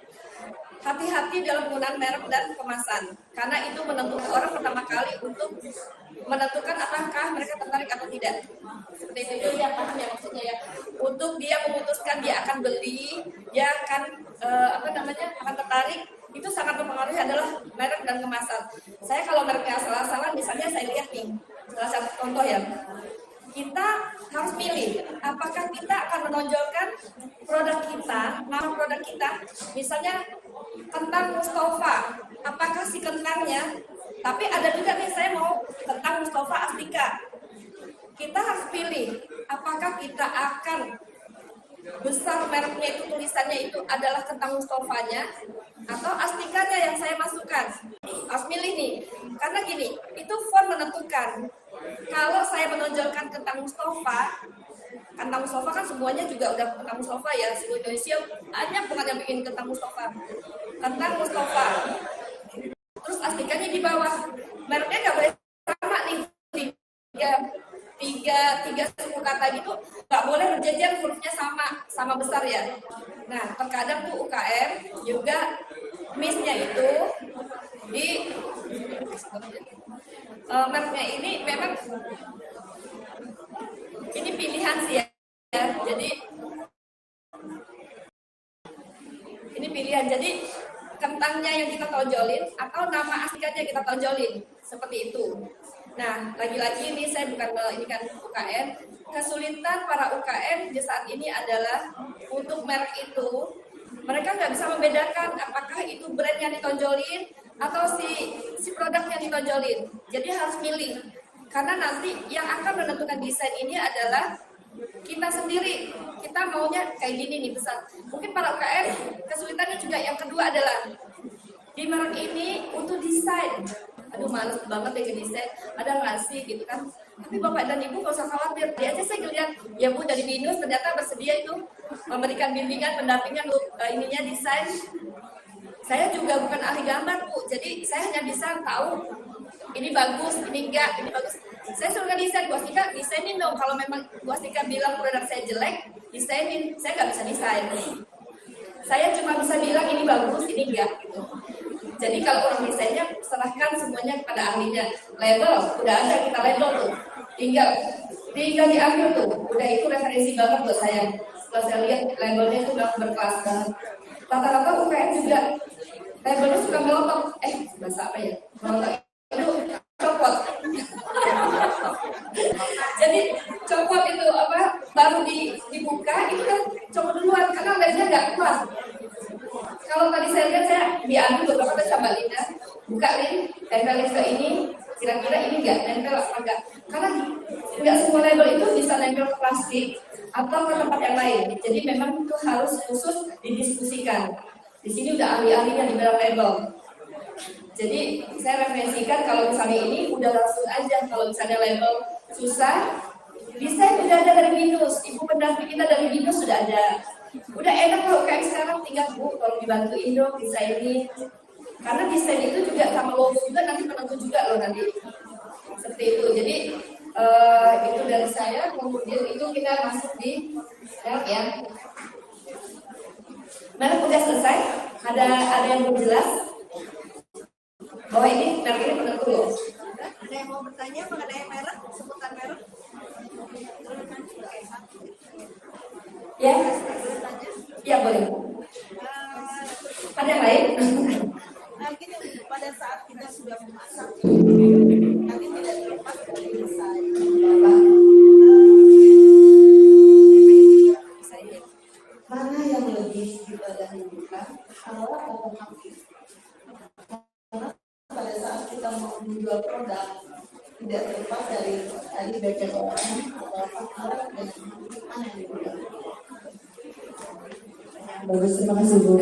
hati-hati dalam penggunaan merek dan kemasan. Karena itu menentukan orang pertama kali untuk menentukan apakah mereka tertarik atau tidak. Seperti itu ya, paham ya maksudnya ya. Untuk dia memutuskan dia akan beli, dia akan akan tertarik, itu sangat mempengaruhi adalah merek dan kemasan. Saya kalau mereknya salah-salah, misalnya saya lihat nih, salah satu contoh ya, kita harus pilih apakah kita akan menonjolkan produk kita, nama produk kita, misalnya kentang Mustafa, apakah si kentangnya, tapi ada juga nih saya mau kentang Mustafa Astika. Kita harus pilih apakah kita akan besar mereknya itu tulisannya itu adalah kentang Mustafanya atau Astikanya yang saya masukkan. Harus milih nih, karena gini, itu font menentukan. Kalau saya menonjolkan kentang Mustafa kan semuanya juga udah kentang Mustafa ya, seluruh Indonesia banyak banget yang bikin kentang Mustafa. Kentang Mustafa. Terus Astikanya di bawah. Mereknya nggak boleh sama nih, tiga suku kata gitu, nggak boleh berjejer hurufnya sama besar ya. Nah, terkadang tuh UKM juga miss-nya itu di mereknya ini memang ini pilihan sih ya. Jadi ini pilihan. Jadi kentangnya yang kita tonjolin atau nama aslinya kita tonjolin seperti itu. Nah, lagi-lagi ini saya bukan ini kan UKM. Kesulitan para UKM di saat ini adalah untuk merek itu mereka nggak bisa membedakan apakah itu brand yang ditonjolin atau si produk yang ditonjolin. Jadi harus milih. Karena nanti yang akan menentukan desain ini adalah kita sendiri. Kita maunya kayak gini nih besar. Mungkin para UKM kesulitannya juga yang kedua adalah di merek ini untuk desain. Aduh, males banget ya desain, ada ngasih gitu kan. Tapi Bapak dan Ibu nggak usah khawatir. Dia aja saya lihat, ya Bu dari BINUS ternyata bersedia itu memberikan bimbingan, pendampingan untuk ininya desain. Saya juga bukan ahli gambar Bu, jadi saya hanya bisa tahu ini bagus, ini enggak, ini bagus. Saya suruh desain, Bu Astika desainin dong. Kalau memang Bu Astika bilang produk saya jelek, desainin. Saya nggak bisa desain. Saya cuma bisa bilang ini bagus, ini enggak gitu. Jadi kalau orang desainnya serahkan semuanya kepada ahlinya. Label udah ada, kita label tuh. Tinggal diambil tuh. Udah itu referensi banget buat saya. Setelah saya lihat labelnya itu udah berkelas banget. Rata-rata UKM juga labelnya suka melotot. Bahasa apa ya? Melotot itu copot. Jadi copot itu apa? Baru dibuka itu kan copot duluan karena labelnya nggak kuat. Kalau tadi saya lihat, saya diambil beberapa kali sama Linda, buka link, tempelin ke ini, kira-kira ini enggak, nempel apa enggak. Karena enggak semua label itu bisa nempel ke plastik atau ke tempat yang lain. Jadi memang itu harus khusus didiskusikan. Di sini udah ahli-ahlinya di bidang label. Jadi saya referensikan kalau misalnya ini udah langsung aja, kalau misalnya label susah, desain udah ada dari BINUS, ibu pendamping kita dari BINUS sudah ada. Udah enak loh kayak sekarang, tinggal Bu kalau dibantuin dong desainin. Karena desain itu juga sama logo juga nanti penentu juga loh nanti. Seperti itu. Jadi itu dari saya, kemudian itu kita masuk di merek ya. Merek udah selesai. Ada yang belum jelas bahwa ini merek ini penentu loh. Ada yang mau bertanya mengenai merek, sebutan merek? Ya, ya boleh. Ada yang lain? Nah, gini, pada saat kita sudah memasak, nanti tidak terlepas dari desain. Mana yang lebih dibandingkan halal atau hakik? Karena pada saat kita mau menjual produk, tidak terlepas dari tadi bagian orang atau halal dan mana yang digunakan. Bagus, terima kasih Bu.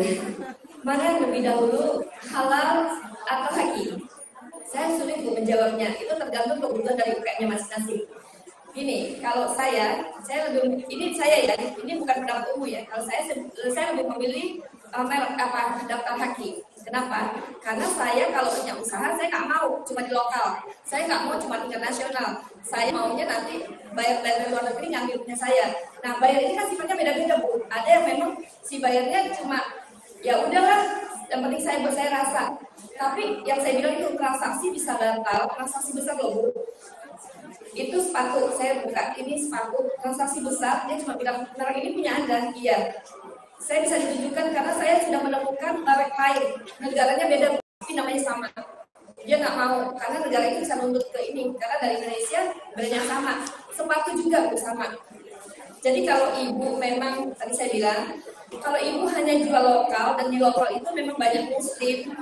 Mana yang lebih dahulu, halal atau hakik? Saya sulit Bu menjawabnya. Itu tergantung kebutuhan dari UKM-nya masing-masing. Gini, kalau saya lebih, ini saya ya, ini bukan pendapat umum ya. Kalau saya lebih memilih merek apa daftar hakik. Kenapa? Karena saya kalau punya usaha, saya nggak mau cuma di lokal. Saya nggak mau cuma internasional. Saya maunya nanti bayar dari luar negeri ngambil punya saya. Nah, bayar ini kan sifatnya beda-beda Bu. Ada yang memang si bayarnya cuma ya udahlah, yang penting saya rasa. Tapi yang saya bilang itu transaksi bisa batal, transaksi besar loh Bu. Itu sepatu, saya buka ini sepatu, transaksi besar, dia cuma bilang, merek ini punya Anda, iya. Saya bisa ditunjukkan karena saya sudah menemukan merek lain, negaranya beda, tapi namanya sama. Dia nggak mau, karena negara itu bisa nuntut ke ini, karena dari Indonesia brandnya sama. Sepatu juga bersama. Jadi kalau ibu memang, tadi saya bilang, kalau ibu hanya jual lokal, dan di lokal itu memang banyak muslim,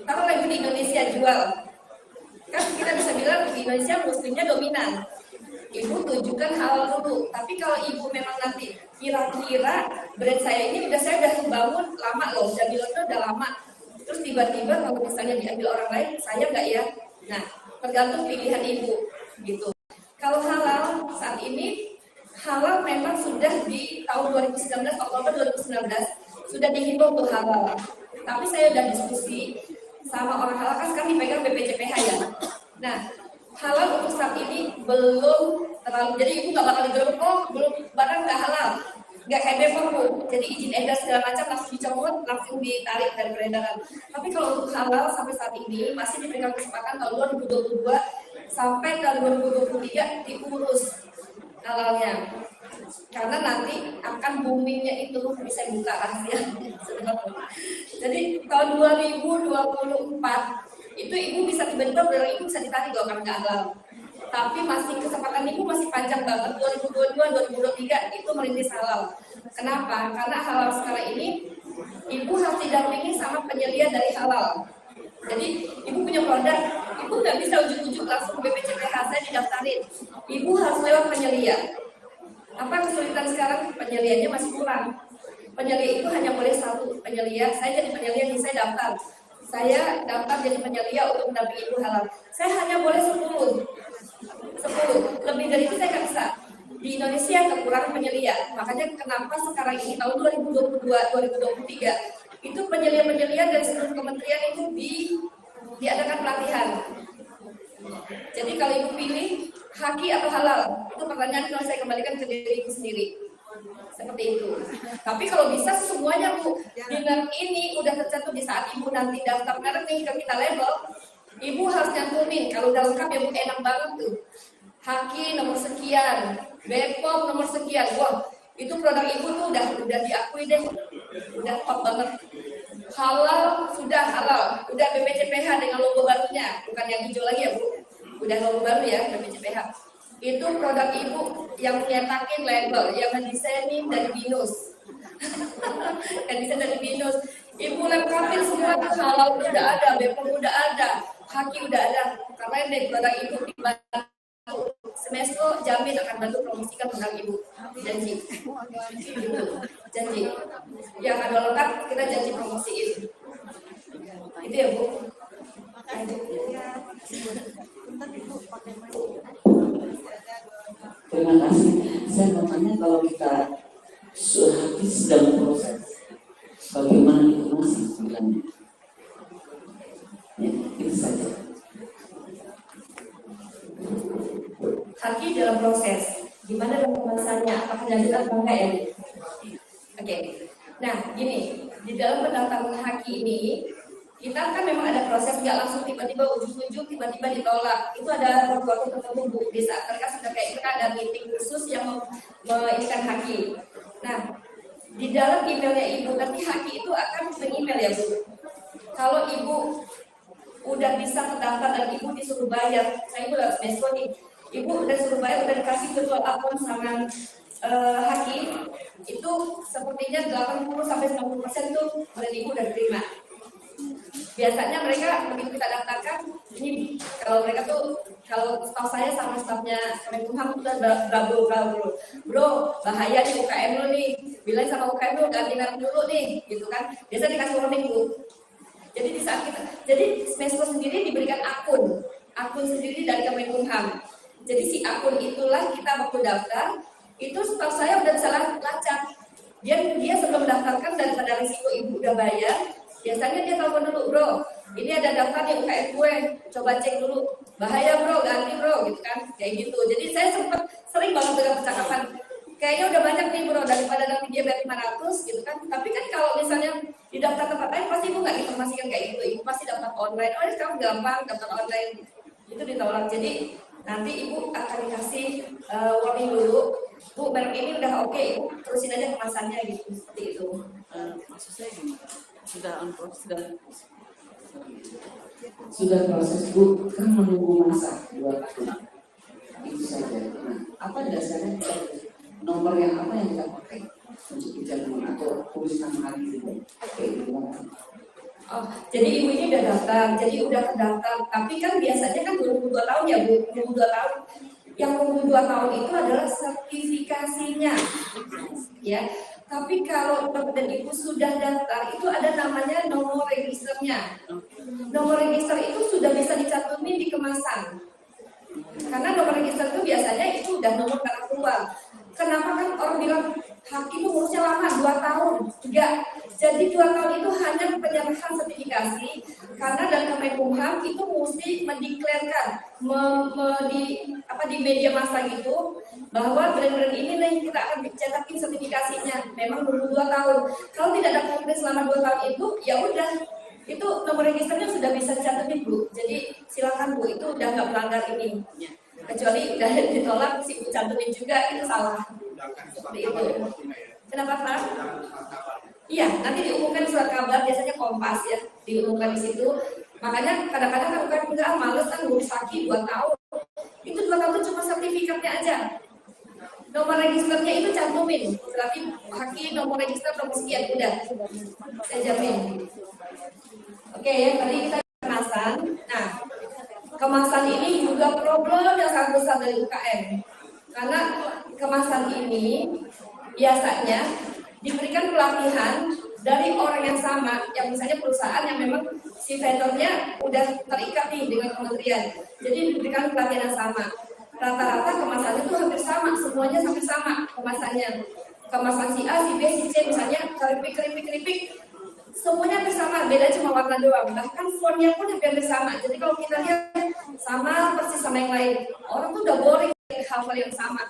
kalau lagi di Indonesia jual, kan kita bisa bilang di Indonesia muslimnya dominan. Ibu tunjukkan halal dulu. Tapi kalau ibu memang nanti kira-kira brand saya ini saya udah bangun lama loh, Jabilotnya udah lama. Terus tiba-tiba kalau misalnya diambil orang lain, saya nggak ya? Nah, tergantung pilihan ibu gitu. Kalau halal saat ini, halal memang sudah di tahun 2019, Oktober 2019 sudah dihimbau untuk halal. Tapi saya udah diskusi sama orang halal, kan sekarang dipegang BPJPH ya. Nah, halal untuk saat ini belum terlalu, jadi ibu nggak bakal digerebek, oh belum barang nggak halal, nggak kayak BPOM Bu. Jadi izin edar segala macam langsung dicomot, langsung ditarik dari peredaran. Tapi kalau untuk halal sampai saat ini masih diberikan kesempatan tahun 2022 sampai tahun 2023 diurus halalnya. Karena nanti akan boomingnya itu bisa buka rahasia. Jadi tahun 2024 itu ibu bisa tiba-tiba barang ibu bisa ditarik loh karena nggak halal. Tapi masih kesempatan ibu masih panjang banget, 2022-2023 itu merintis halal. Kenapa? Karena halal sekarang ini ibu harus didampingi sama penyelia dari halal. Jadi ibu punya produk, ibu nggak bisa ujuk-ujuk langsung BPJPH saya didaftarin. Ibu harus lewat penyelia. Apa kesulitan sekarang? Penyelianya masih kurang. Penyelia itu hanya boleh satu penyelia. Saya jadi penyelia yang saya daftar. Saya daftar jadi penyelia untuk mendampingi ibu halal. Saya hanya boleh 10. Lebih dari itu saya nggak bisa. Di Indonesia kekurangan penyelia. Makanya kenapa sekarang ini tahun 2022-2023 itu penyelia-penyelia dari seluruh kementerian itu diadakan pelatihan. Jadi kalau ibu pilih haki atau halal, itu pertanyaan kalau saya kembalikan ke diri ibu sendiri. Seperti itu. Tapi kalau bisa semuanya Bu, dengan ini udah tercantum di saat ibu nanti daftar merek nih ke kita label, ibu harus nyantumin. Kalau udah lengkap ya Bu, enak banget tuh. Haki nomor sekian, BPOM nomor sekian. Wah, itu produk ibu tuh udah diakui deh, udah top banget. Halal sudah halal, udah BPJPH dengan logo barunya, bukan yang hijau lagi ya Bu, udah logo baru ya BPJPH. Itu produk ibu yang nyetakin label, yang mendesainin dari BINUS. Yang desain dari BINUS. Ibu lengkapin semua tuh, halal udah ada, BPOM udah ada, haki udah ada. Karena ini produk ibu dibantu Semestro jamin akan bantu promosikan produk ibu. Janji. Janji. Yang ada lengkap kita janji promosiin. Itu ya Bu. Terima kasih. Saya mau tanya kalau kita hati sedang proses bagaimana dikemas bilangnya. Ya, itu saja. Haki dalam proses, gimana dalam kemasannya, apakah lanjut atau enggak ya? Oke. Nah, gini, di dalam pendaftaran haki ini kita kan memang ada proses, nggak langsung tiba-tiba ujung-ujung tiba-tiba ditolak. Itu ada waktu tertentu Bu, di saat mereka sudah kayak kita ada meeting khusus yang mengikat haki. Nah, di dalam emailnya Ibu nanti haki itu akan meng-email ya Bu. Kalau Ibu udah bisa terdaftar dan Ibu disuruh bayar, saya Ibu lewat Mesko nih, Ibu udah suruh bayar, udah dikasih virtual account sama haki, itu sepertinya 80-90% tuh dari Ibu udah terima. Biasanya mereka begitu kita daftarkan, ini kalau mereka tuh, kalau staff saya sama staffnya Kemenkumham itu udah berabul, bro bahaya nih UKM lo nih, bilang sama UKM lo ganti merek dulu nih, gitu kan. Biasa dikasih warning Bu. Jadi di saat kita, jadi Mesko sendiri diberikan akun sendiri dari Kemenkumham. Jadi si akun itulah kita waktu daftar, itu staff saya udah bisa lacak. Dia sebelum mendaftarkan daripada risiko Ibu udah bayar, biasanya dia telepon dulu, bro, ini ada daftar nih UKM gue, coba cek dulu, bahaya bro, ganti bro, gitu kan, kayak gitu. Jadi saya sering banget dengan percakapan, kayaknya udah banyak nih bro, daripada nanti dia bayar 500 gitu kan. Tapi kan kalau misalnya di daftar tempat lain, pasti Ibu nggak informasikan kayak gitu, Ibu pasti daftar online, oh sekarang gampang, daftar online, itu ditolak. Jadi nanti Ibu akan dikasih warning dulu, Bu, merek ini udah oke, Ibu terusin aja kemasannya gitu, seperti itu. Maksud saya gimana? Sudah on proses, sudah proses Bu, kan menunggu masa 2 tahun. Itu saja. Nah, apa dasarnya nomor yang apa yang kita pakai untuk penjaringan atau tulisan hari itu? Oke, Oh, jadi Ibu ini udah daftar, jadi udah terdaftar. Tapi kan biasanya kan 22 tahun ya Bu, 22 tahun. Yang 22 tahun itu adalah sertifikasinya, ya. Tapi kalau Bapak dan Ibu sudah daftar, itu ada namanya nomor registernya. Nomor register itu sudah bisa dicantumin di kemasan. Karena nomor register itu biasanya itu udah nomor kartu keluar. Kenapa kan orang bilang haki itu ngurusnya lama, 2 tahun? Enggak. Jadi 2 tahun itu hanya penyerahan sertifikasi, karena dari Kemenkumham itu mesti mendeklarkan di media massa gitu, bahwa brand-brand ini nih kita akan cetakin sertifikasinya. Memang 22 tahun. Kalau tidak ada konkret selama 2 tahun itu, ya udah. Itu nomor registernya sudah bisa dicantumin Bu. Jadi silakan Bu, itu udah nggak melanggar ini. Kecuali udah ditolak, si Bu cantumin juga, itu salah. Seperti itu. Kenapa Pak? Iya, nanti diumumkan di surat kabar, biasanya Kompas ya, diumumkan di situ. Makanya kadang-kadang kan enggak males kan ngurus haki 2 tahun. Itu 2 tahun itu cuma sertifikatnya aja. Nomor registernya itu cantumin. Berarti haki nomor register nomor sekian, udah. Saya jamin. Oke ya, tadi kita kemasan. Nah, kemasan ini juga problem yang sangat besar dari UKM. Karena kemasan ini biasanya diberikan pelatihan dari orang yang sama, yang misalnya perusahaan yang memang si vendornya udah terikat nih dengan kementerian. Jadi diberikan pelatihan yang sama. Rata-rata kemasannya itu hampir sama, semuanya hampir sama kemasannya. Kemasan si A, si B, si C, misalnya keripik, semuanya hampir sama, beda cuma warna doang. Bahkan fontnya pun hampir sama. Jadi kalau kita lihat sama persis sama yang lain, orang tuh udah boring hafal yang sama.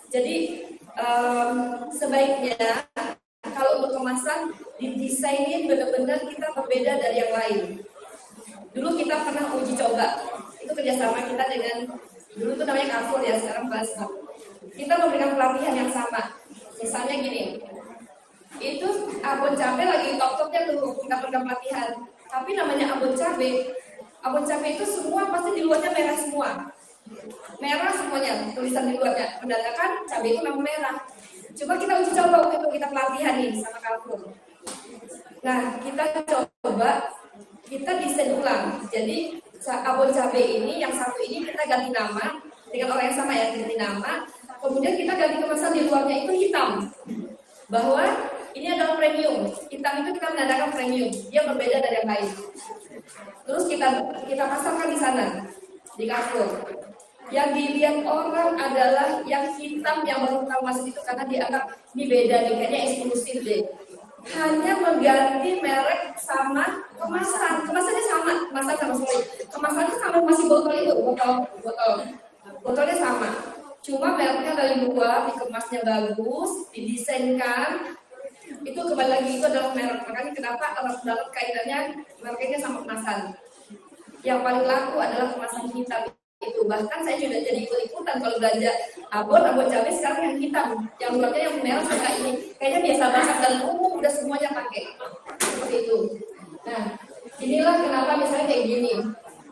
Jadi sebaiknya kalau untuk kemasan didesainin benar-benar kita berbeda dari yang lain. Dulu kita pernah uji coba, itu kerjasama kita dengan, dulu itu namanya Carrefour ya, sekarang Basco. Kita memberikan pelatihan yang sama. Misalnya gini, itu abon cabai lagi top-topnya tuh, kita berikan pelatihan. Tapi namanya abon cabai itu semua pasti di luarnya merah semua. Merah semuanya, tulisan di luarnya menandakan cabai itu memang merah. Coba kita uji coba waktu itu kita pelatihan nih sama Carrefour. Nah, kita coba, kita desain ulang. Jadi abon cabai ini, yang satu ini kita ganti nama dengan orang yang sama ya, ganti nama. Kemudian kita ganti kemasan di luarnya itu hitam, bahwa ini adalah premium. Hitam itu kita menandakan premium, dia berbeda dari yang lain. Terus kita pasarkan di sana, di Carrefour. Yang dilihat orang adalah yang hitam yang baru tahu masuk itu karena dianggap ini beda nih, kayaknya eksklusif deh. Hanya mengganti merek sama kemasan, kemasannya sama, kemasan sama sekali. Kemasannya sama, masih botol itu, botolnya sama. Cuma mereknya dari luar, dikemasnya bagus, didesainkan. Itu kembali lagi itu adalah merek. Makanya kenapa alat-alat kaitannya mereknya sama kemasan. Yang paling laku adalah kemasan hitam itu. Bahkan saya juga jadi ikut-ikutan kalau belanja abon cabai sekarang yang hitam, yang luarnya yang merah kayak ini. Kayaknya biasa banget dan umum udah semuanya pakai. Seperti itu. Nah, inilah kenapa misalnya kayak gini.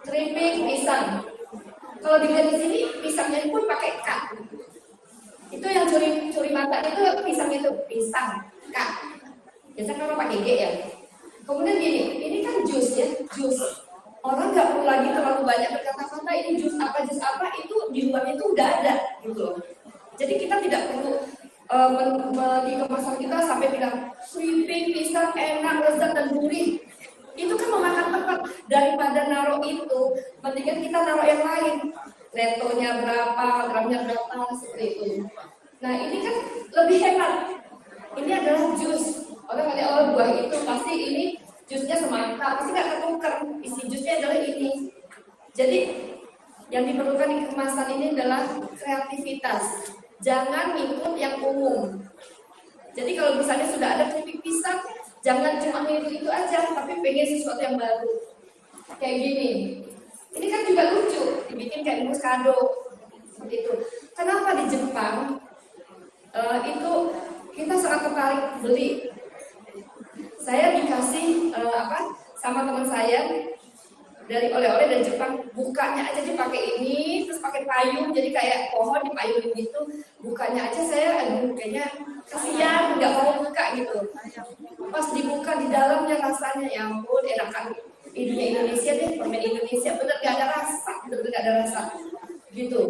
Keripik pisang. Kalau dilihat di sini pisangnya pun pakai K. Itu yang curi mata itu pisang itu pisang K. Biasanya kalau pakai G ya. Kemudian gini, ini kan jus ya, jus. Orang nggak perlu lagi terlalu banyak berkata-kata ini jus apa itu di luarnya itu udah ada gitu. Jadi kita tidak perlu di kemasan kita sampai bilang keripik pisang enak lezat dan gurih. Itu kan memakan tempat. Daripada naruh itu, mendingan kita naruh yang lain. Netonya berapa, gramnya berapa, seperti itu. Nah ini kan lebih hemat. Ini adalah jus. Orang ngeliat buah itu pasti ini jusnya semangka, pasti nggak ketuker. Isi jusnya adalah ini. Jadi yang diperlukan di kemasan ini adalah kreativitas. Jangan ngikut yang umum. Jadi kalau misalnya sudah ada keripik pisang, jangan cuma ngikut itu aja, tapi pengen sesuatu yang baru. Kayak gini. Ini kan juga lucu, dibikin kayak muskado. Seperti itu. Kenapa di Jepang itu kita sangat tertarik beli? Saya dikasih sama teman saya dari oleh-oleh dari Jepang, bukanya aja dipakai ini, terus pakai payung, jadi kayak pohon dipayungin gitu. Bukanya aja saya, kayaknya kasihan, nggak mau buka gitu. Pas dibuka di dalamnya rasanya, ya ampun, enakan Indonesia deh, permen Indonesia, bener nggak ada rasa, bener nggak ada rasa, gitu.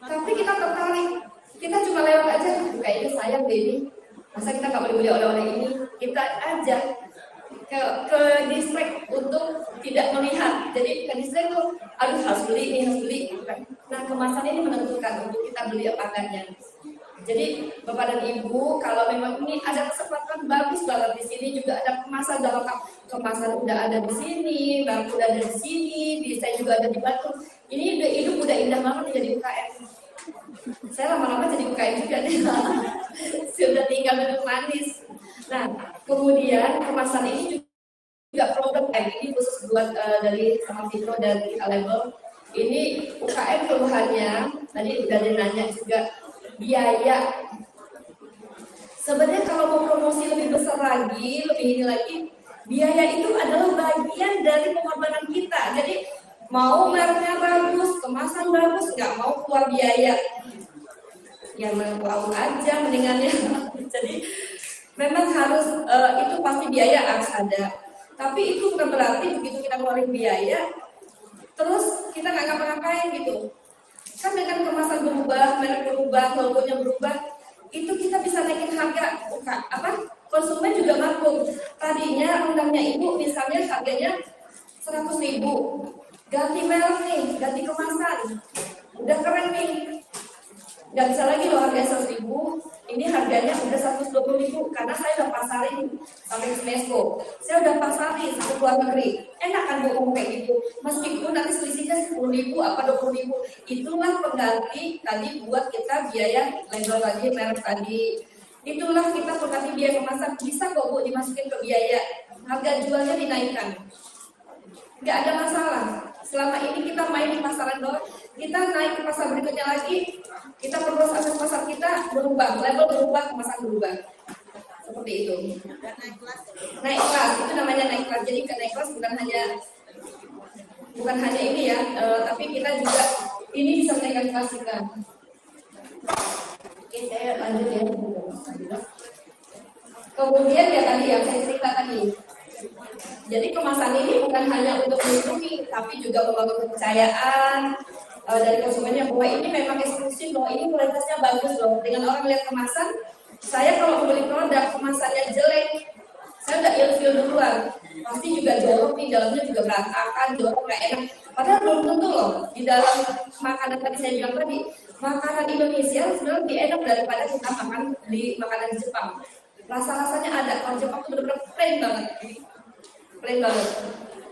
Tapi kita tertarik, kita cuma lewat aja, kayaknya sayang deh ini. Masa kita nggak boleh beli oleh-oleh ini? Kita aja ke distrik untuk tidak melihat. Jadi ke distrik tuh, aduh harus beli ini, harus beli. Nah kemasan ini menentukan untuk kita beli apa enggaknya. Jadi Bapak dan Ibu, kalau memang ini ada kesempatan bagus banget di sini juga ada kemasan dalam kemasan udah ada di sini, bangku udah ada di sini, desain juga ada di batu. Ini hidup udah indah banget jadi UKM. Saya lama-lama jadi UKM juga nih. Sudah tinggal duduk manis. Nah, kemudian kemasan ini juga produk ini khusus buat dari sama Fitro dan kita label. Ini UKM keluhannya, tadi udah nanya juga biaya. Sebenarnya kalau mau promosi lebih besar lagi, lebih ini lagi, biaya itu adalah bagian dari pengorbanan kita. Jadi mau mereknya bagus, kemasan bagus, nggak mau keluar biaya. Ya mau aja mendingannya. Jadi memang harus itu pasti biaya harus ada. Tapi itu bukan berarti begitu kita keluarin biaya, terus kita nggak ngapa-ngapain gitu. Kan dengan kemasan berubah, merek berubah, logonya berubah, itu kita bisa naikin harga. Konsumen juga makmur. Tadinya rendangnya ibu misalnya harganya 100.000, ganti merek nih, ganti kemasan, udah keren nih. Nggak bisa lagi loh harga 100.000, ini harganya udah 120.000 karena saya udah pasarin sampai ke Mesko. Saya udah pasarin ke luar negeri. Enak kan bohong kayak gitu. Meskipun nanti selisihnya 10.000 apa 20.000, itulah pengganti tadi buat kita biaya label tadi, merek tadi. Itulah kita pengganti biaya kemasan. Bisa kok Bu dimasukin ke biaya. Harga jualnya dinaikkan. Nggak ada masalah. Selama ini kita main di pasaran doang, kita naik ke pasar berikutnya lagi, kita perlu akses pasar kita berubah, label berubah, kemasan berubah. Seperti itu. Naik kelas, itu namanya naik kelas. Jadi naik kelas bukan hanya ini ya, tapi kita juga ini bisa menaikkan kelas kita. Oke, saya lanjut ya. Kemudian ya tadi yang saya cerita tadi. Jadi kemasan ini bukan hanya untuk melindungi, tapi juga membangun kepercayaan dari konsumennya bahwa ini memang eksklusif loh, ini kualitasnya bagus loh. Dengan orang lihat kemasan, saya kalau membeli produk kemasannya jelek, saya udah ilfil duluan, pasti juga jorok nih, dalamnya juga berantakan, jorok nggak enak. Padahal belum tentu loh, di dalam makanan tadi saya bilang tadi, makanan Indonesia sebenarnya lebih enak daripada kita makan di makanan Jepang. Rasa-rasanya ada, kalau Jepang itu benar-benar plain banget.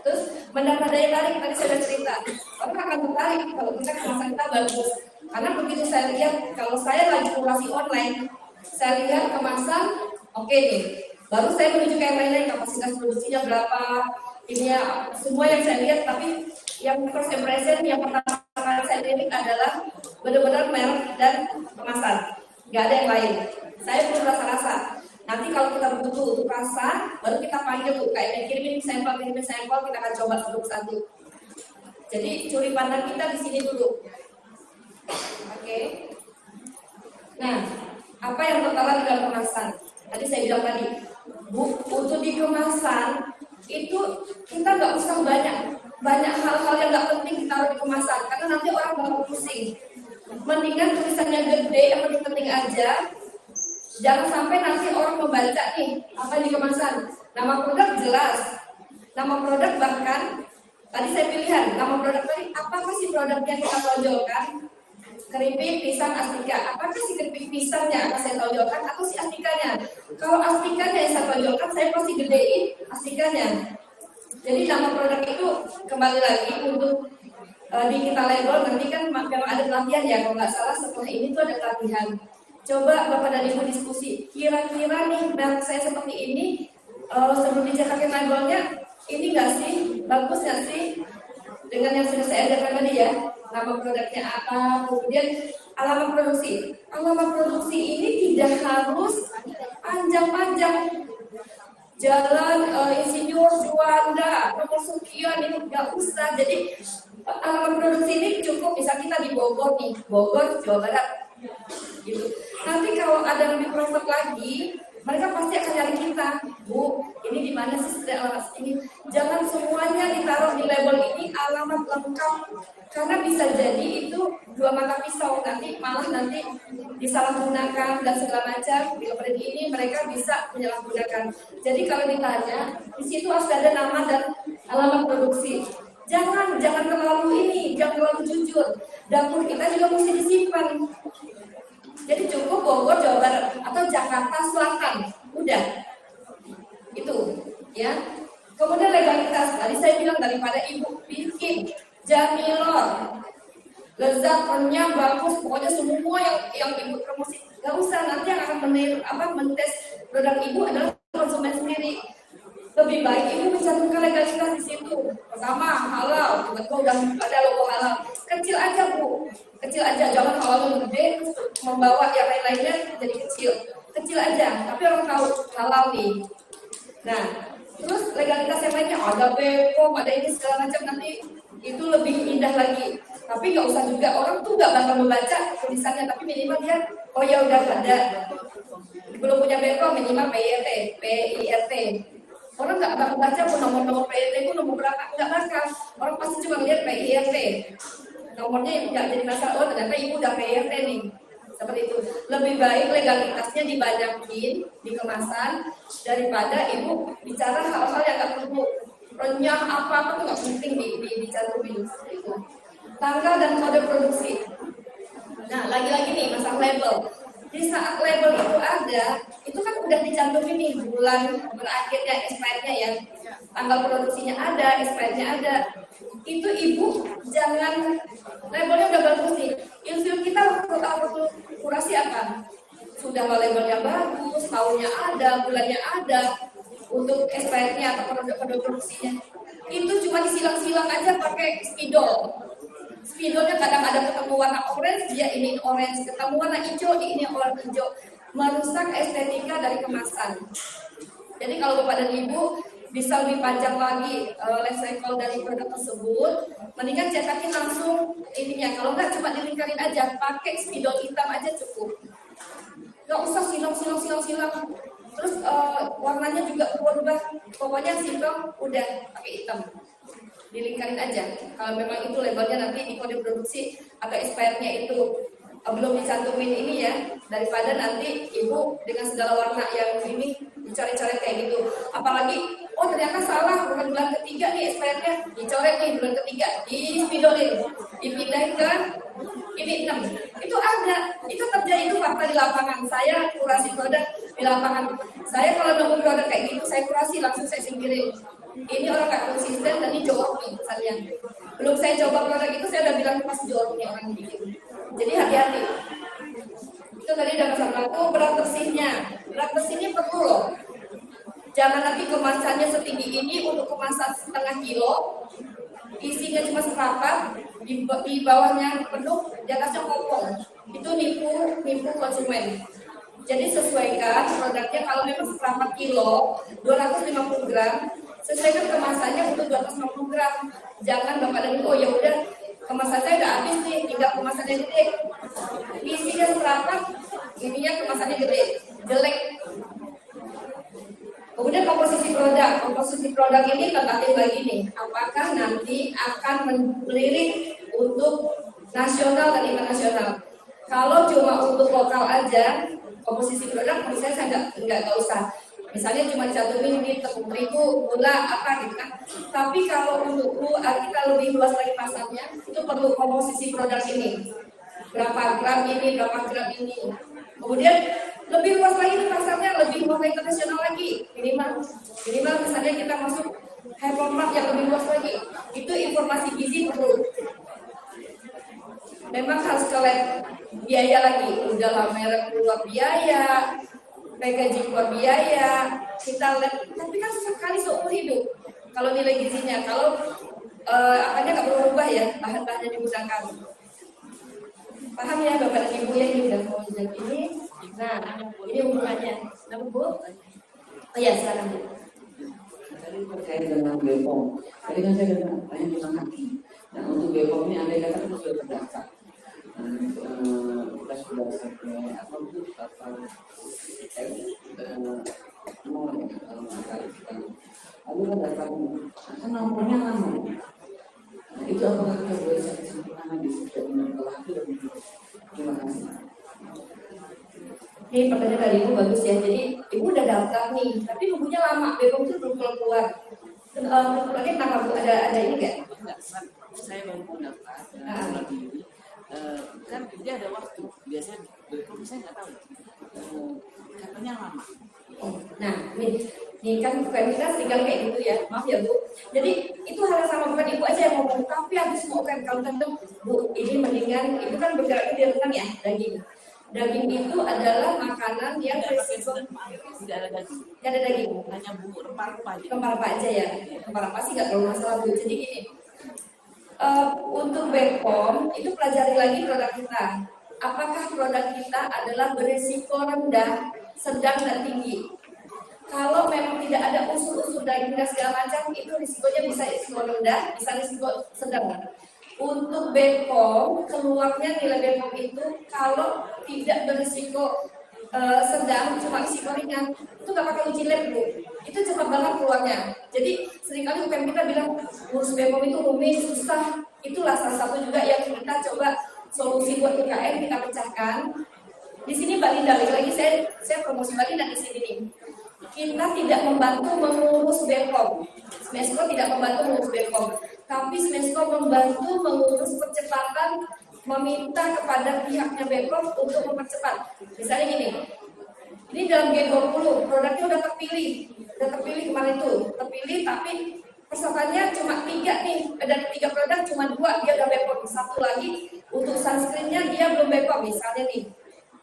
Terus mendapat daya tarik, tadi saya sudah cerita, orang akan tertarik kalau kita kemasan kita bagus. Karena begitu saya lihat, kalau saya lagi kurasi online, saya lihat kemasan, oke nih, baru saya menuju ke yang lain-lain, kapasitas produksinya berapa, ini ya, semua yang saya lihat. Tapi yang first impression, yang pertama kali saya lihat adalah benar-benar merek dan kemasan, nggak ada yang lain. Saya perlu rasa-rasa. Nanti kalau kita butuh untuk rasa, baru kita panggil tuh, kayak kirimin sampel, kita akan coba satu-satu. Jadi curi pandang kita di sini dulu. Oke. Nah, apa yang pertama di dalam kemasan? Tadi saya bilang tadi, untuk di kemasan itu kita nggak usah banyak hal-hal yang nggak penting ditaruh di kemasan, karena nanti orang bakal pusing. Mendingan tulisannya gede yang penting aja. Jangan sampai nanti orang membaca nih apa di kemasan. Nama produk jelas, nama produk bahkan tadi saya pilihan nama produk tadi apakah sih produknya kita tonjolkan? Keripik pisang astika, apakah si keripik pisangnya akan saya tonjolkan atau si astikanya? Kalau astikanya yang saya tonjolkan, saya pasti gedein astikanya. Jadi nama produk itu kembali lagi untuk di kita label, nanti kan memang ada pelatihan ya, kalau nggak salah setelah ini tuh ada pelatihan. Coba Bapak dan Ibu diskusi, kira-kira nih merek saya seperti ini, sebelum dicetakin labelnya, ini nggak sih, bagus nggak sih? Dengan yang sudah saya ajarkan tadi ya, nama produknya apa, kemudian alamat produksi. Alamat produksi ini tidak harus panjang-panjang. Jalan Insinyur Juanda, nomor sekian, ini nggak usah. Jadi alamat produksi ini cukup, bisa kita di Bogor nih, Bogor, Jawa Barat. Gitu. Nanti kalau ada lebih private lagi, mereka pasti akan nyari kita, Bu, ini di mana sih alamat ini? Jangan semuanya ditaruh di label ini alamat lengkap, karena bisa jadi itu dua mata pisau, nanti malah disalahgunakan dan segala macam. Di operasi ini mereka bisa menyalahgunakan. Jadi kalau ditanya, di situ harus ada nama dan alamat produksi. Jangan terlalu jangan terlalu jujur. Dapur kita juga mesti disimpan. Jadi cukup Bogor, Jawa Barat atau Jakarta Selatan, udah itu ya. Kemudian legalitas, tadi saya bilang daripada Ibu bikin Jamilor, lezat, renyah, bagus, pokoknya semua yang Ibu promosi, nggak usah. Nanti yang akan mentes produk Ibu adalah konsumen sendiri. Lebih baik Ibu mencantumkan legalitas di situ. Pertama halal, betul, udah ada logo halal. Kecil aja Bu, kecil aja, jangan halal gede membawa yang lain-lainnya jadi kecil aja, tapi orang tahu halal nih. Nah, terus legalitas yang lainnya ada BPOM, ada ini segala macam, nanti itu lebih indah lagi. Tapi nggak usah juga, orang tuh nggak bakal membaca tulisannya, tapi minimal dia, oh ya udah ada, belum punya BPOM minimal PIRT. Orang nggak bakal baca pun nomor PIRT itu nomor berapa, nggak bakal. Orang pasti cuma lihat PIRT. Nomornya nggak jadi masalah, oh ternyata Ibu udah PIRT nih. Seperti itu. Lebih baik legalitasnya dibanyakin di kemasan daripada Ibu bicara hal-hal yang nggak perlu. Renyah apa tuh nggak penting dicantumin seperti itu. Tanggal dan kode produksi. Nah, lagi-lagi nih masalah label. Di saat label itu ada, itu kan udah dicantumin nih bulan berakhirnya, expirednya ya. Tanggal produksinya ada, expirednya ada. Itu Ibu jangan, labelnya udah bagus nih. Ilfil kita waktu kurasi apa? Sudah labelnya bagus, tahunnya ada, bulannya ada, untuk expirednya atau kode produksinya. Itu cuma disilang-silang aja pakai spidol. Spidolnya kadang ada ketemu warna orange, dia ini orange, ketemu warna hijau, ini warna hijau, merusak estetika dari kemasan. Jadi kalau Bapak dan Ibu bisa lebih panjang lagi life cycle dari produk tersebut, mendingan cetakin langsung ininya. Kalau nggak cuma dilingkarin aja, pakai spidol hitam aja cukup. Nggak usah silang. Terus warnanya juga berubah, pokoknya silang udah pakai hitam. Dilingkarin aja. Kalau memang itu labelnya nanti di kode produksi atau expirednya itu belum dicantumin ini ya, daripada nanti Ibu dengan segala warna yang ini coret-coret kayak gitu. Apalagi, oh ternyata salah, bukan bulan ketiga nih expirednya, dicoret nih bulan ketiga, dispidolin, dipindahin ke ini 6. Itu ada, itu terjadi, itu fakta di lapangan. Saya kurasi produk di lapangan. Saya kalau nemu produk kayak gitu, saya kurasi langsung saya singkirin. Ini orang gak konsisten dan ini jorok nih misalnya. Belum saya coba produk itu, saya udah bilang pasti jorok nih orang bikin. Jadi hati-hati. Itu tadi udah pesan aku, berat bersihnya. Berat bersihnya perlu loh. Jangan nanti kemasannya setinggi ini untuk kemasan setengah kilo, isinya cuma seprapat, di bawahnya penuh, di atasnya kopong. Itu nipu konsumen. Jadi sesuaikan produknya, kalau memang seprapat kilo, 250 gram, sesuaikan kemasannya untuk 250 gram. Jangan Bapak dan Ibu, oh ya udah kemasan saya udah habis nih, tinggal kemasannya gede. Isinya seprapat, ininya kemasannya gede, jelek. Kemudian komposisi produk ini tentatif lagi nih, apakah nanti akan melirik untuk nasional dan internasional. Kalau cuma untuk lokal aja, komposisi produk menurut saya nggak usah. Misalnya cuma cantumin ini tepung terigu, gula, apa gitu kan. Tapi kalau untuk kita lebih luas lagi pasarnya, itu perlu komposisi produk ini. Berapa gram ini, berapa gram ini. Kemudian lebih luas lagi pasarnya, lebih luas lagi internasional lagi. Minimal misalnya kita masuk hypermart yang lebih luas lagi. Itu informasi gizi perlu. Memang harus collect biaya lagi. Udahlah merek keluar biaya, packaging keluar biaya, kita lihat, tapi kan sekali seumur hidup. Kalau nilai gizinya, kalau apanya nggak berubah ya, bahan-bahannya digunakan. Paham ya Bapak dan Ibu ya, ini udah mau jam ini. Nah, ini hubungannya. Nah, Bu? Oh ya, silakan Bu. Tadi terkait dengan BPOM. Tadi kan saya dengar tanya tentang hati. Nah, untuk BPOM ini andai kata itu sudah terdaftar. Kita sudah sampai apa itu lalu kan daftar kan nomornya lama. Nah, itu apakah kita boleh sempurna di setiap pelaku dan terima kasih. Ini pertanyaan dari Ibu bagus ya. Jadi Ibu udah daftar nih, tapi nunggunya lama. BPOM itu belum keluar. Lagi kenapa Bu? Ada ini nggak? Enggak, saya baru daftar lagi. Kan dia ada waktu. Biasanya BPOM saya nggak tahu. Katanya lama. Nah, ini kan kita tinggal kayak gitu ya. Maaf ya Bu. Jadi itu hal yang sama, bukan Ibu aja yang ngomong. Tapi habis mau kan kalau tentu Bu, ini mendingan Ibu kan bergerak di renang ya, daging. Daging itu adalah makanan yang berisiko tidak ada daging. Tidak ada daging. Hanya bumbu rempah-rempah aja. Rempah-rempah aja ya. Rempah-rempah sih nggak terlalu masalah Bu. Jadi gini, untuk BPOM itu pelajari lagi produk kita. Apakah produk kita adalah berisiko rendah, sedang dan tinggi? Kalau memang tidak ada unsur-unsur daging dan segala macam, itu risikonya bisa risiko rendah, bisa risiko sedang. Untuk BPOM, keluarnya nilai BPOM itu kalau tidak berisiko sedang, cuma risiko ringan, itu nggak pakai uji lab Bu. Itu cepat banget keluarnya. Jadi seringkali UKM kita bilang ngurus BPOM itu rumit, susah. Itulah salah satu juga yang kita coba solusi buat UKM kita pecahkan. Di sini Mbak Linda, lagi saya promosi Mbak Linda di sini nih. Kita tidak membantu mengurus BPOM. Smesco tidak membantu mengurus BPOM, tapi Smesco membantu mengurus percepatan, meminta kepada pihaknya BPOM untuk mempercepat. Misalnya gini, ini dalam G20 produknya udah terpilih kemarin itu, terpilih tapi persyaratannya cuma 3 nih, dari 3 produk cuma 2 dia udah BPOM, 1 lagi untuk sunscreennya dia belum BPOM misalnya nih.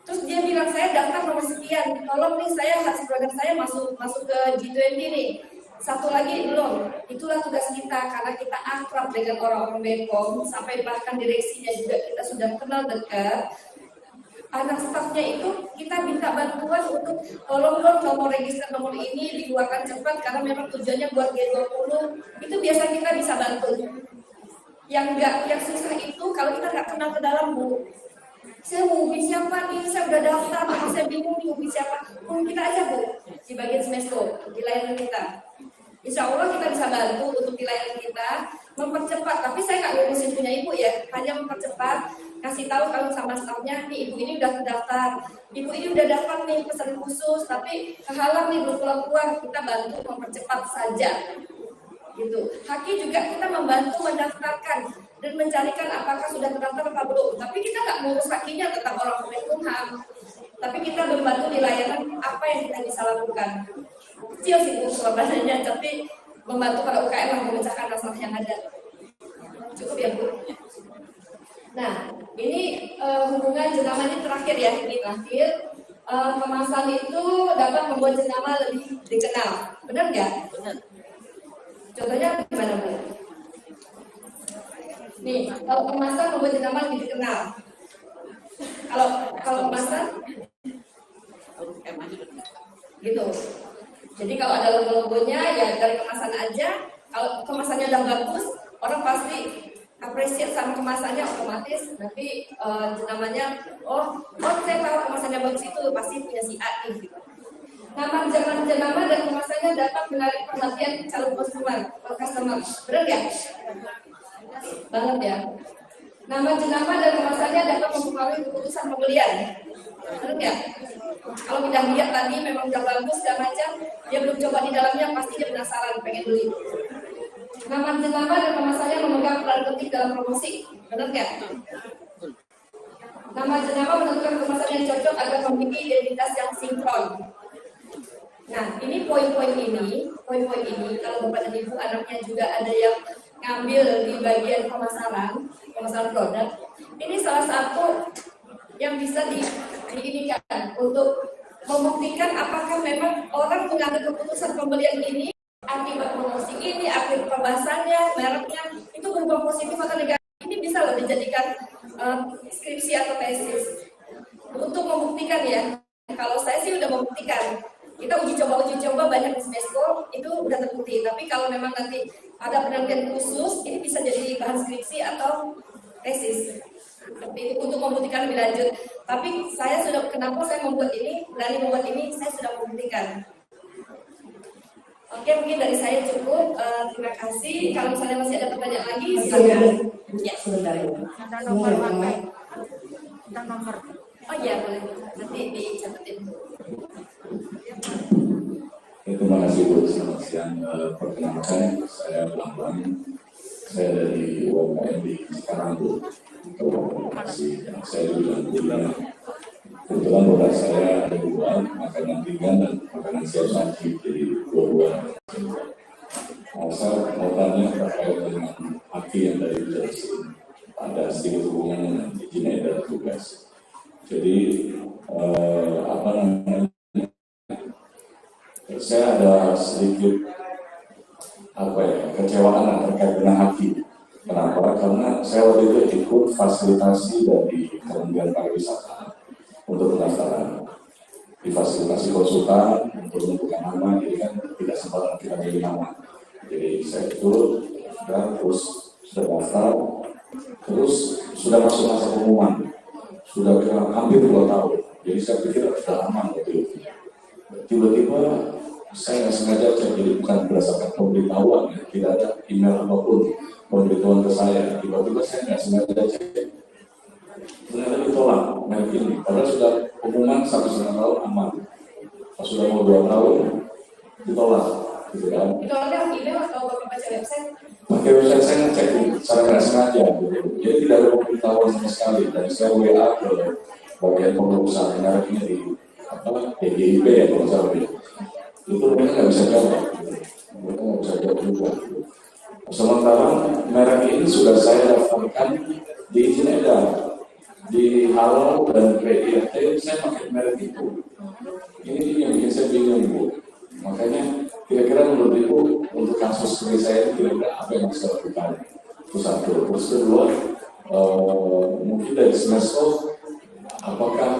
Terus dia bilang saya daftar nomor sekian, tolong nih saya harus produk saya masuk ke G20 nih. 1 lagi belum. Itulah tugas kita karena kita akrab dengan orang-orang BPOM sampai bahkan direksinya juga kita sudah kenal dekat. Anak stafnya itu kita minta bantuan untuk tolong dong nomor register nomor ini dikeluarkan cepat karena memang tujuannya buat G20. Itu biasa kita bisa bantu. Yang susah itu kalau kita nggak kenal ke dalam Bu. Saya mau hubungi siapa nih, saya udah daftar, tapi saya bingung nih hubungi siapa. Hubungi kita aja Bu, di bagian Smesco, di layanan kita. Insya Allah kita bisa bantu untuk di layanan kita mempercepat, tapi saya nggak ngurusin punya Ibu ya, hanya mempercepat kasih tahu kalau sama staffnya, nih ibu ini udah terdaftar, ibu ini udah dapat nih pesan khusus, tapi kehalang nih belum keluar, kita bantu mempercepat saja. Gitu. Haki juga kita membantu mendaftarkan dan mencarikan apakah sudah terdaftar atau belum. Tapi kita nggak ngurus hakinya, tetap orang Kemenkumham. Tapi kita membantu di layanan apa yang kita bisa lakukan. Kecil sih Bu pengorbanannya, tapi membantu para UKM yang memecahkan masalah yang ada. Cukup ya Bu. Nah, ini hubungan jenama ini terakhir ya, ini terakhir. Kemasan itu dapat membuat jenama lebih dikenal. Benar nggak? Benar. Contohnya gimana Bu? Nih, kalau kemasan membuat jenama lebih dikenal. Kalau kemasan gitu. Jadi kalau ada logo-logonya ya dari kemasan aja. Kalau kemasannya udah bagus, orang pasti appreciate sama kemasannya otomatis. Nanti jenamanya, oh saya tahu kemasannya bagus itu pasti punya si A nih. Gitu. Nama jenama dan kemasannya dapat menarik perhatian calon customer. Benar nggak? Banget ya. Nama jenama dan kemasannya dapat mempengaruhi keputusan pembelian. Benar nggak? Kalau udah lihat tadi memang udah bagus dan macam, dia belum coba di dalamnya pasti dia penasaran pengen beli. Nama jenama dan kemasannya memegang peran penting dalam promosi. Benar nggak? Nama jenama menentukan kemasan yang cocok agar memiliki identitas yang sinkron. Nah, ini poin-poin ini kalau Bapak dan Ibu anaknya juga ada yang ngambil di bagian pemasaran produk, ini salah satu yang bisa diinikan untuk membuktikan apakah memang orang mengambil keputusan pembelian ini akibat promosi ini, akibat pembahasannya, mereknya, itu berupa positif atau negatif. Ini bisa loh dijadikan skripsi atau tesis untuk membuktikan ya. Kalau saya sih udah membuktikan. Kita uji coba banyak di Smesco itu udah terbukti. Tapi kalau memang nanti ada penelitian khusus, ini bisa jadi bahan skripsi atau tesis. Seperti itu untuk membuktikan lebih lanjut. Tapi saya sudah kenapa saya berani membuat ini, saya sudah membuktikan. Oke, mungkin dari saya cukup. Terima kasih. Kalau misalnya masih ada pertanyaan lagi, silakan. Ya. Ada nomor pakai. Ada nomor. Oh iya, boleh. Nanti dicatetin. Terima kasih Bu. Selamat siang. Perkenalkan, saya Bambang. Saya dari UMKM di sekarang Bu. Saya juga bilang kebetulan produk saya ada dua, makanan ringan dan makanan siap saji, jadi dua-dua. Saya mau tanya terkait dengan Haki yang dari Jersey, ada sedikit hubungan dengan izin edar tugas. Jadi apa namanya? Saya ada sedikit kecewaan terkait dengan Haki. Kenapa? Karena saya waktu itu ikut fasilitasi dari Kementerian Pariwisata untuk pendaftaran. Difasilitasi konsultan untuk menentukan nama, jadi kan tidak sempat kita pilih nama. Jadi saya ikut dan terus sudah daftar, terus sudah masuk masa pengumuman, sudah hampir 2 tahun. Jadi saya pikir sudah aman waktu itu. Tiba-tiba saya nggak sengaja cek, jadi bukan berdasarkan pemberitahuan, tidak ada email apapun pemberitahuan ke saya. Tiba-tiba saya nggak sengaja cek, ternyata ditolak merek ini. Padahal sudah pengumuman 1,5 tahun aman. Pas sudah mau 2 tahun ditolak, gitu kan? Ditolaknya email atau bapak baca website? Pakai website saya ngecek secara nggak sengaja, gitu. Jadi tidak ada pemberitahuan sama sekali. Dan saya WA ke bagian pengurusan merek ini di DGIP ya kalau saya bilang. Itu mereka nggak bisa jawab, mereka nggak bisa jawab juga. Sementara merek ini sudah saya daftarkan di izin edar, di Halal dan PIRT saya pakai merek itu. Ini yang bikin saya bingung Bu. Makanya kira-kira menurut Ibu untuk kasus seperti saya itu kira-kira apa yang bisa lakukan? Itu satu. Terus kedua, mungkin dari Smesco apakah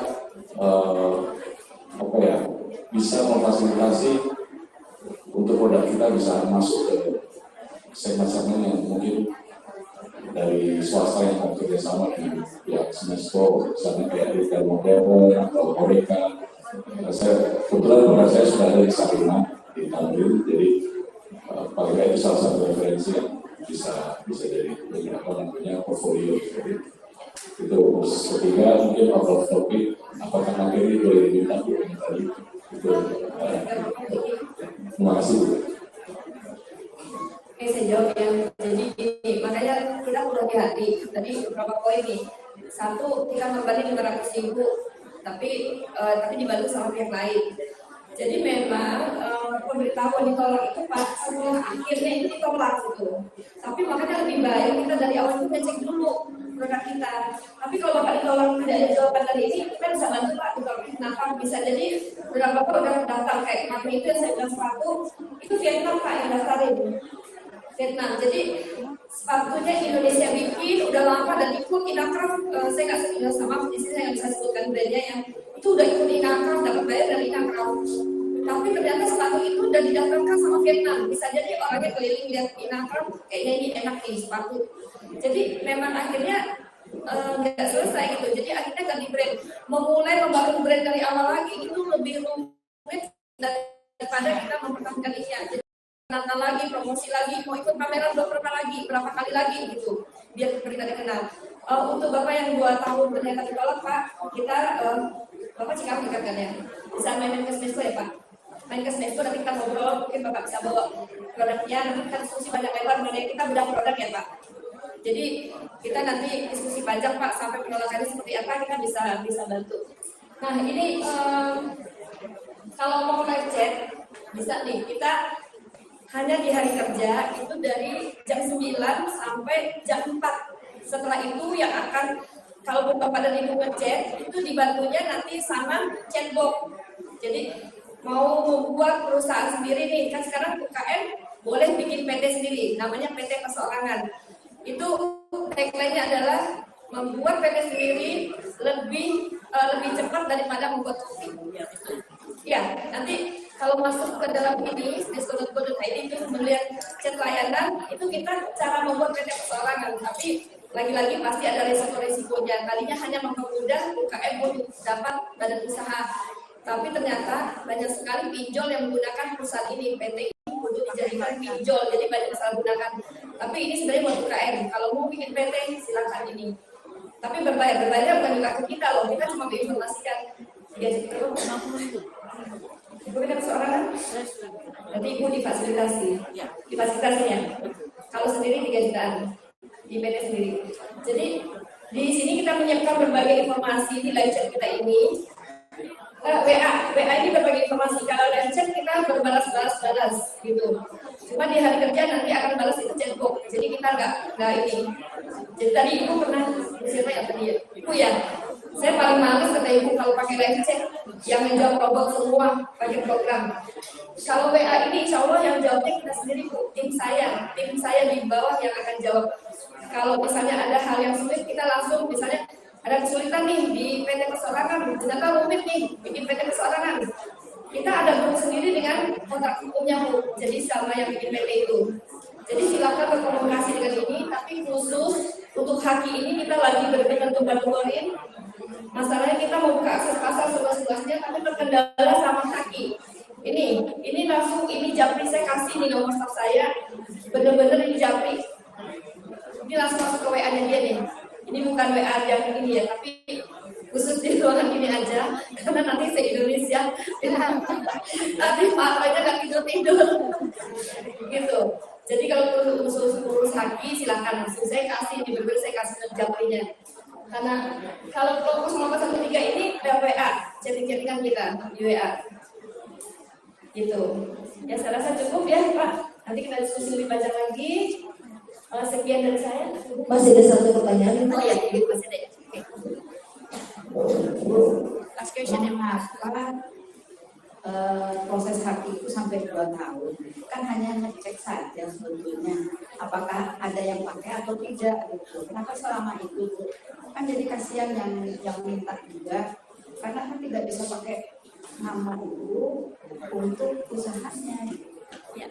bisa memfasilitasi untuk produk kita bisa masuk ke segmen-segmen yang mungkin dari swasta yang mau kerjasama dengan pihak Smesco, misalnya kayak retail modern atau Horeca. Saya kebetulan produk saya sudah ada di Sarina di Tamrin, jadi paling itu salah satu referensi yang bisa jadi apa namanya portfolio. Jadi Itu ketiga mungkin out of topic, apakah materi boleh diminta tadi itu. Terima kasih Bu. Oke, saya jawab ya. Jadi ini, makanya kita perlu hati-hati. Tadi beberapa poin nih. Satu, kita berbanding 500.000, tapi dibantu sama pihak lain. Jadi memang pemberitahuan ditolak itu pas setelah akhirnya itu ditolak gitu. Tapi makanya lebih baik kita dari awal itu ngecek dulu produk kita. Tapi kalau Bapak ditolak tidak ada jawaban dari ini, kita bisa bantu Pak ditolak. Kenapa? Bisa jadi beberapa produk datang kayak kemarin itu yang saya bilang sepatu, itu Vietnam Pak yang daftarin. Vietnam. Jadi sepatunya Indonesia bikin udah lama dan ikut Inakraf. Saya nggak sebut sama di sini saya nggak bisa sebutkan brandnya yang itu udah ikut Inakraf, dapat bayar dari Inakraf. Tapi ternyata sepatu itu udah didaftarkan sama Vietnam. Bisa jadi orangnya keliling lihat Inakraf, kayaknya ini enak nih sepatu. Jadi memang akhirnya nggak selesai gitu. Jadi akhirnya ganti brand. Memulai membangun brand dari awal lagi itu lebih rumit daripada kita mempertahankan ini. Jadi nonton lagi, promosi lagi, mau ikut pameran berapa kali lagi gitu, biar kita dikenal. Untuk Bapak yang 2 tahun ternyata ditolak Pak, kita Bapak Cikampek kan ya, bisa main ke Smesco ya Pak, main ke Smesco nanti kita ngobrol, mungkin Bapak bisa bawa produknya, nanti kita diskusi banyak lebar mengenai kita bedah produk ya Pak. Jadi kita nanti diskusi panjang Pak sampai penolakannya seperti apa kita bisa bantu. Nah ini kalau mau live chat bisa nih kita hanya di hari kerja itu dari jam 9 sampai jam 4. Setelah itu yang akan kalau Bapak dan Ibu ngechat itu dibantunya nanti sama chatbot. Jadi mau membuat perusahaan sendiri nih kan sekarang UKM boleh bikin PT sendiri namanya PT Perseorangan. Itu tagline-nya adalah membuat PT sendiri lebih cepat daripada membuat kopi. Ya, nanti kalau masuk ke dalam ini, smesco.co.id itu melihat chat layanan, itu kita cara membuat PT Perseorangan. Tapi lagi-lagi pasti ada resiko-resikonya. Tadinya hanya mempermudah UKM untuk dapat badan usaha. Tapi ternyata banyak sekali pinjol yang menggunakan perusahaan ini, PT ini untuk dijadikan pinjol, jadi banyak salah gunakan. Tapi ini sebenarnya buat UKM. Kalau mau bikin PT, silakan ini. Tapi berbayar bukan juga ke kita loh, kita cuma menginformasikan. Ibu kita Perseorangan? Nanti Ibu difasilitasinya. Kalau sendiri 3 jutaan di PT sendiri. Jadi di sini kita menyiapkan berbagai informasi di live chat kita ini. WA ini berbagi informasi. Kalau live chat kita berbalas gitu. Cuma di hari kerja nanti akan balas itu chatbot. Jadi kita nggak ini. Jadi tadi Ibu pernah siapa ya tadi ya? Ibu ya. Saya paling males kata Ibu kalau pakai live chat yang menjawab robot semua pakai program. Kalau WA ini insya Allah yang jawabnya kita sendiri Bu, tim saya di bawah yang akan jawab. Kalau misalnya ada hal yang sulit kita langsung misalnya ada kesulitan nih di PT Perseorangan, ternyata rumit nih bikin PT Perseorangan. Kita ada grup sendiri dengan kontrak hukumnya Bu. Jadi sama yang bikin PT itu. Jadi silakan berkomunikasi dengan ini, tapi khusus untuk Haki ini kita lagi benar-benar bantuin. Masalahnya kita mau buka akses pasar seluas-luasnya, tapi terkendala sama Haki. Ini langsung ini Japri saya kasih di nomor staff saya, benar-benar ini Japri. Ini langsung masuk ke WA-nya dia nih. Ini bukan WA yang ini ya, tapi khusus di ruangan ini aja, karena nanti se-Indonesia, nanti makanya nggak tidur-tidur, gitu. Jadi kalau khusus Haki silakan langsung saya kasih di beber saya kasih Japrinya. Karena kalau kelompok 913 ini ada WA, chatting-chattingan kita di WA. Gitu. Ya saya rasa cukup ya Pak. Nanti kita diskusi lebih panjang lagi. Sekian dari saya. Masih ada satu pertanyaan. Oh ya, masih ada. Last question ya Mas. Proses Haki itu sampai 2 tahun kan hanya ngecek saja sebetulnya apakah ada yang pakai atau tidak gitu. Kenapa selama itu kan jadi kasihan yang minta juga karena kan tidak bisa pakai nama itu untuk usahanya. Ya.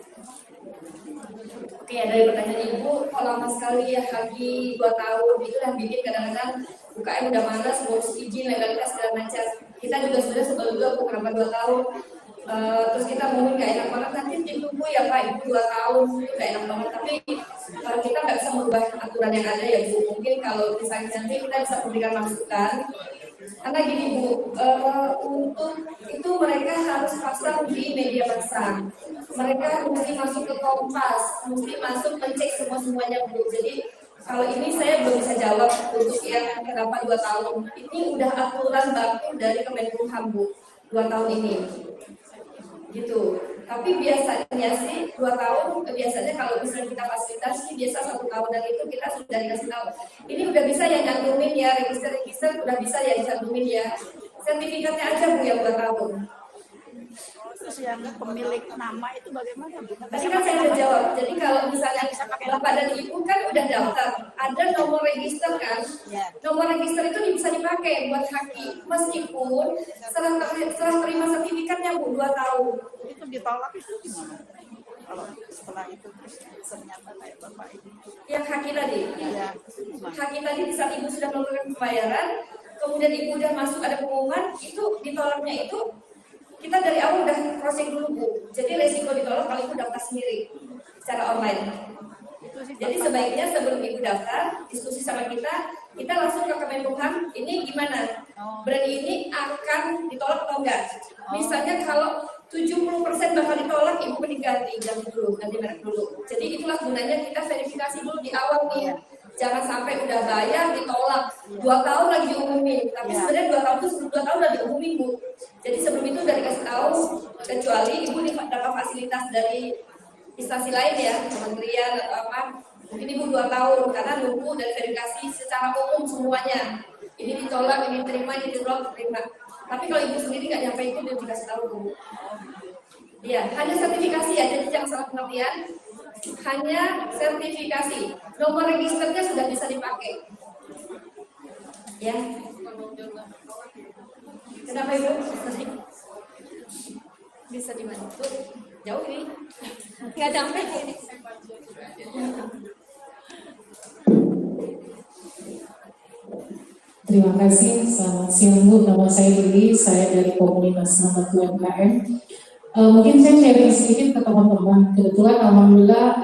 Oke, dari pertanyaan Ibu, kalau lama sekali ya Haki 2 tahun itu yang bikin kadang-kadang UKM udah malas ngurus izin legalitas segala macam. Kita juga sudah sebelum juga kenapa 2 tahun. Terus kita ngomong gak enak banget, nanti ditunggu ya Pak, Ibu 2 tahun, itu gak enak banget. Tapi kita nggak bisa merubah aturan yang ada ya Bu. Mungkin kalau misalnya nanti kita bisa memberikan masukan. Karena gini Bu, untuk itu mereka harus pasang di media massa. Mereka mesti masuk ke Kompas, mesti masuk mencek semuanya Bu. Jadi kalau ini saya belum bisa jawab untuk yang kenapa 2 tahun. Ini udah aturan baku dari Kemenkumham Bu, 2 tahun ini. Gitu. Tapi biasanya sih 2 tahun, biasanya kalau misalnya kita fasilitasi biasa 1 tahun, dan itu kita sudah dikasih tahu. Ini udah bisa ya nyantumin ya, register udah bisa ya dicantumin ya. Sertifikatnya aja Bu yang 2 tahun. Terus yang pemilik nama itu bagaimana Bu? Tadi kan saya udah jawab. Jadi kalau misalnya Bapak dan Ibu kan udah daftar, ada nomor register kan? Nomor register itu bisa dipakai buat haki, meskipun setelah terima sertifikatnya Bu 2 tahun. Itu ditolak itu gimana? Kalau setelah itu ternyata kayak Bapak ini. Yang haki tadi? Ya. Haki tadi di saat Ibu sudah melakukan pembayaran, kemudian Ibu udah masuk ada pengumuman, itu ditolaknya itu kita dari awal udah crossing dulu Bu. Jadi resiko ditolak kalau Ibu daftar sendiri secara online. Jadi sebaiknya sebelum Ibu daftar, diskusi sama kita langsung ke Kemenkumham, ini gimana? Brand ini akan ditolak atau enggak? Misalnya kalau 70% bakal ditolak, Ibu diganti merek dulu. Jadi itulah gunanya kita verifikasi dulu di awal nih. Jangan sampai udah bayar ditolak 2 tahun lagi diumumin. Tapi sebenarnya 2 tahun itu sebelum 2 tahun udah diumumin Bu. Jadi sebelum itu udah dikasih tahu, kecuali Ibu dapat fasilitas dari instansi lain ya, kementerian atau apa. Mungkin Ibu 2 tahun karena nunggu dan verifikasi secara umum semuanya. Ini ditolak, ini terima, ini ditolak, terima. Tapi kalau Ibu sendiri nggak nyampe itu dia dikasih tahu Bu. Iya, hanya sertifikasi ya, jadi jangan salah pengertian. Hanya sertifikasi, nomor registernya sudah bisa dipakai. Ya. Kenapa Ibu? Bisa dibantu? Jauh ini? Nggak sampai ini. Terima kasih, selamat siang Bu. Nama saya Lili, saya dari komunitas Nama UMKM. Mungkin saya sharing sedikit ke teman-teman. Kebetulan alhamdulillah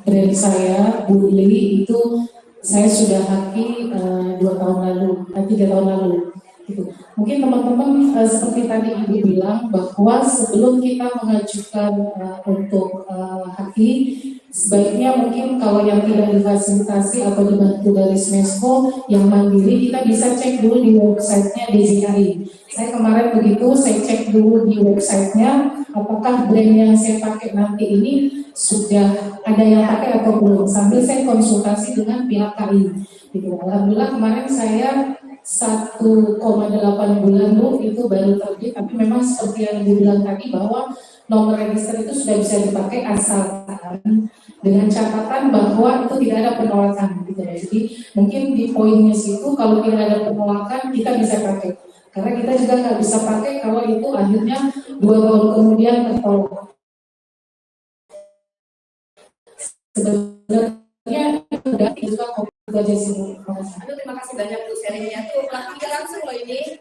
brand saya Bu Lili itu saya sudah haki 3 tahun lalu. Gitu. Mungkin teman-teman seperti tadi Ibu bilang bahwa sebelum kita mengajukan untuk haki, sebaiknya mungkin kalau yang tidak difasilitasi atau dibantu dari Smesco yang mandiri, kita bisa cek dulu di websitenya DJKI. Saya kemarin begitu, saya cek dulu di websitenya apakah brand yang saya pakai nanti ini sudah ada yang pakai atau belum, sambil saya konsultasi dengan pihak KI. Gitu. Alhamdulillah kemarin saya 1,8 bulan Bu itu baru terbit, tapi memang seperti yang dibilang tadi bahwa nomor register itu sudah bisa dipakai asalkan dengan catatan bahwa itu tidak ada penolakan gitu ya. Jadi mungkin di poinnya situ kalau tidak ada penolakan kita bisa pakai, karena kita juga nggak bisa pakai kalau itu akhirnya 2 tahun kemudian tertolak. Sebenarnya sudah juga aja sih. Aduh, terima kasih banyak Bu sharingnya tuh langsung loh ini.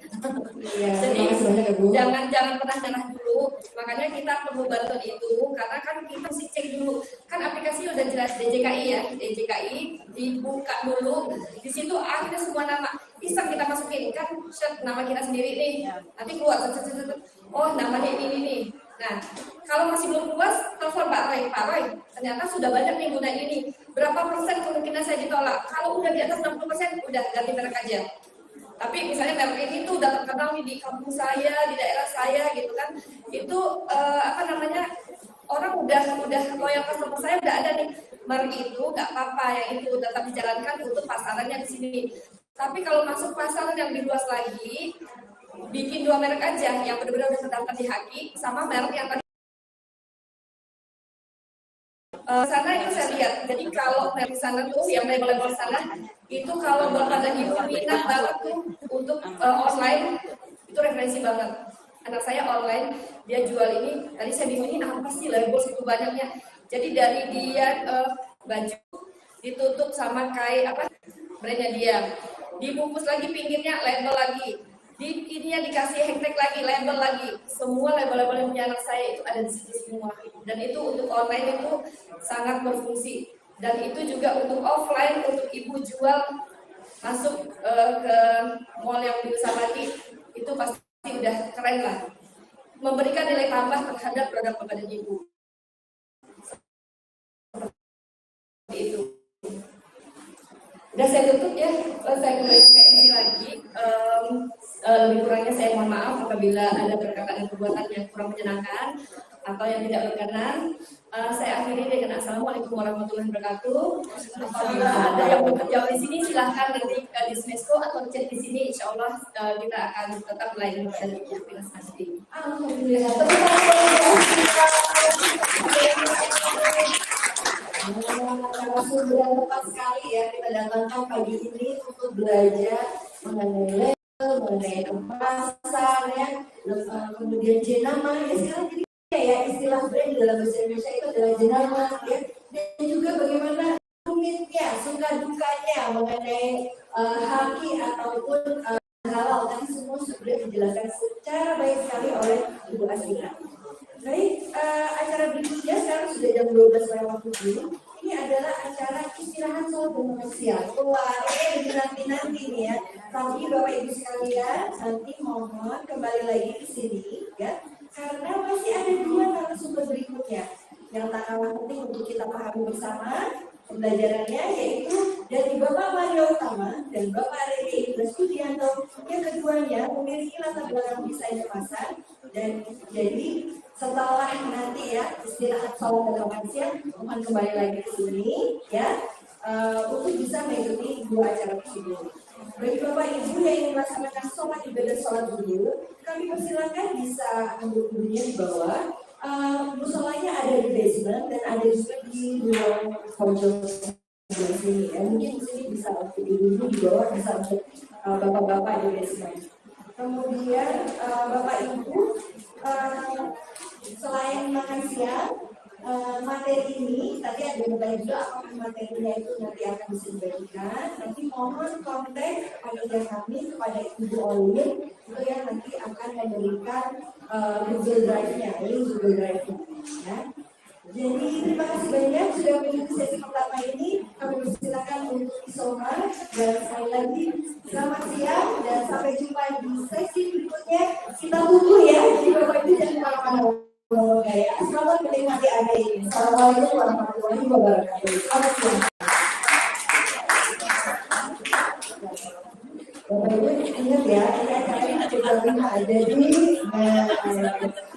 Iya, Jadi terima kasih banyak ya Bu. jangan pernah nyerah dulu. Makanya kita perlu bantuan itu karena kan kita mesti cek dulu. Kan aplikasi udah jelas DJKI ya, DJKI dibuka dulu. Di situ akhirnya semua nama bisa kita masukin kan nama kita sendiri nih. Nanti keluar oh namanya ini nih. Nah, kalau masih belum puas, telepon Pak Roy, ternyata sudah banyak nih guna ini. Berapa persen kemungkinan saya ditolak? Kalau udah di atas 60%, udah ganti merek aja. Tapi misalnya merek ini tuh udah terkenal nih di kampung saya, di daerah saya gitu kan. Itu orang udah loyal customer saya udah ada nih. Merek itu nggak apa-apa, yang itu tetap dijalankan untuk pasarannya di sini. Tapi kalau masuk pasaran yang lebih luas lagi, bikin 2 merek aja yang benar-benar udah terdaftar di haki sama merek yang tadi sana itu saya lihat. Jadi kalau merek sana tuh yang label sana itu kalau Bapak dan Ibu minat banget tuh untuk online itu referensi banget. Anak saya online dia jual ini, tadi saya bingung ini apa sih label segitu banyaknya. Jadi dari dia baju ditutup sama kayak brandnya dia, dibungkus lagi pinggirnya label lagi, Ini yang dikasih hashtag lagi, label lagi. Semua label-label yang punya anak saya itu ada di situ semua. Dan itu untuk online itu sangat berfungsi. Dan itu juga untuk offline, untuk ibu jual masuk ke mall yang di Usapati, itu pasti udah keren lah. Memberikan nilai tambah terhadap produk Bapak dan Ibu. Seperti itu. Udah saya tutup ya, saya kembali ke MC lagi. Lebih kurangnya saya mohon maaf apabila ada perkataan dan perbuatan yang kurang menyenangkan atau yang tidak berkenan. Saya akhiri dengan Assalamualaikum warahmatullahi wabarakatuh. Apabila ada yang mau terjawab di sini, silahkan nanti di Smesco atau chat di sini. Insya Allah kita akan tetap melayani dan terima kasih. Alhamdulillah. Sudah tepat sekali ya kita datangkan pagi ini untuk belajar mengenai label, mengenai kemasan ya, kemudian jenama ya sekarang jadi ya istilah brand dalam bahasa Indonesia itu adalah jenama ya, dan juga bagaimana rumitnya, suka dukanya mengenai haki ataupun halal, tadi semua sudah dijelaskan secara baik sekali oleh Ibu Asmina. Baik, acara berikutnya sekarang sudah jam 12.07. Ini adalah acara istirahat sholat dan makan siang. Wah, ini nanti nih ya. Tapi Bapak Ibu sekalian, nanti mohon kembali lagi ke sini ya. Karena masih ada dua narasumber berikutnya yang tak kalah penting untuk kita pahami bersama pembelajarannya, yaitu dari Bapak Mario Utama dan Bapak Rene Indra Studianto, yang keduanya memiliki latar belakang desain kemasan. Dan jadi setelah nanti ya istirahat sholat dan makan siang, mohon kembali lagi ke sini ya untuk bisa mengikuti dua acara tersebut. Bagi Bapak Ibu yang ingin melaksanakan sholat ibadah sholat dulu, kami persilakan bisa ambil dulunya di bawah. Musolanya ada di basement dan ada juga di ruang pojok sebelah sini ya. Mungkin di sini bisa untuk ibu-ibu, di bawah bisa untuk bapak-bapak di basement. Kemudian Bapak Ibu selain makan siang, materi ini tadi ada bertanya juga apakah materinya itu nanti akan bisa dibagikan. Nanti mohon kontak panitia kami kepada Ibu Olin itu yang nanti akan memberikan Google Drive-nya, link Google Drive-nya ya. Jadi terima kasih banyak sudah mengikuti sesi pertama ini. Kami persilakan untuk isoman dan sekali lagi selamat siang dan sampai jumpa di sesi berikutnya. Kita tunggu ya di Bapak Ibu dan kemana-mana ya. Selamat menikmati ada ini. Assalamualaikum warahmatullahi wabarakatuh. Selamat siang. Bapak Ibu ingat ya, ini acaranya kita lihat ada di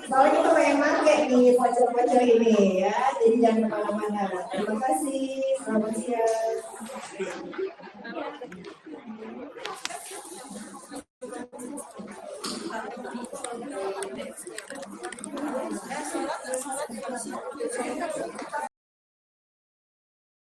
soalnya kita pengen pakai nih voucher-voucher ini ya, jadi jangan kemana-mana. Terima kasih, selamat siang.